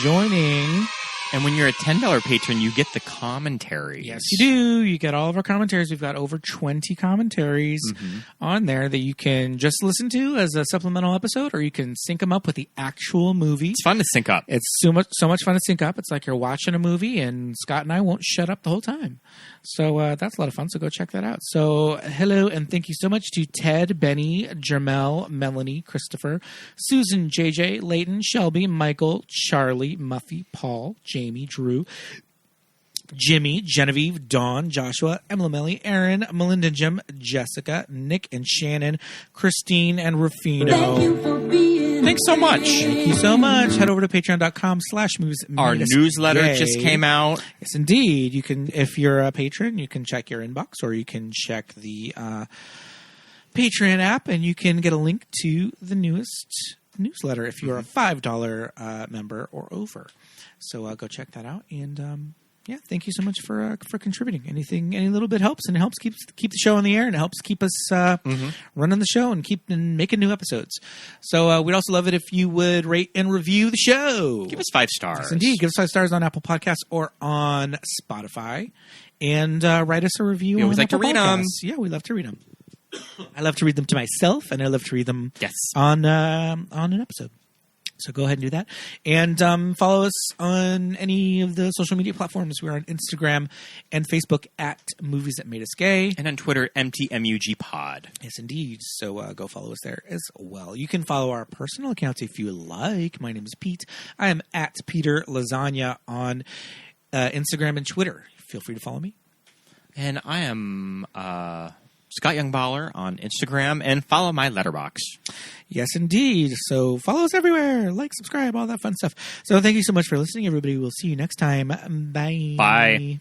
joining. And when you're a $10 patron, you get the commentaries. Yes, you do. You get all of our commentaries. We've got over 20 commentaries on there that you can just listen to as a supplemental episode, or you can sync them up with the actual movie. It's fun to sync up. It's so much fun to sync up. It's like you're watching a movie, and Scott and I won't shut up the whole time. So that's a lot of fun. So go check that out. So hello, and thank you so much to Ted, Benny, Jermel, Melanie, Christopher, Susan, JJ, Leighton, Shelby, Michael, Charlie, Muffy, Paul, Jamie, Drew, Jimmy, Genevieve, Dawn, Joshua, Emily, Melly, Aaron, Melinda, Jim, Jessica, Nick, and Shannon, Christine, and Rufino. Thanks so much. Thank you so much. Head over to patreon.com/movies. Our newsletter just came out. Yes, indeed. You can, if you're a patron, you can check your inbox, or you can check the Patreon app, and you can get a link to the newest newsletter if you're a $5 member or over. So go check that out. And yeah, thank you so much for contributing. Any little bit helps, and it helps keep the show on the air, and it helps keep us running the show and keep making new episodes. So we'd also love it if you would rate and review the show. Give us 5 stars. Yes, indeed. Give us 5 stars on Apple Podcasts or on Spotify, and write us a review. We always on like Apple to read them. Yeah, we love to read them. I love to read them to myself, and I love to read them on an episode. So go ahead and do that. And follow us on any of the social media platforms. We're on Instagram and Facebook at Movies That Made Us Gay. And on Twitter, MTMUGPod. Yes, indeed. So go follow us there as well. You can follow our personal accounts if you like. My name is Pete. I am at Peter Lasagna on Instagram and Twitter. Feel free to follow me. And I am Scott Youngballer on Instagram, and follow my letterbox. Yes, indeed. So follow us everywhere. Like, subscribe, all that fun stuff. So thank you so much for listening, everybody. We'll see you next time. Bye. Bye.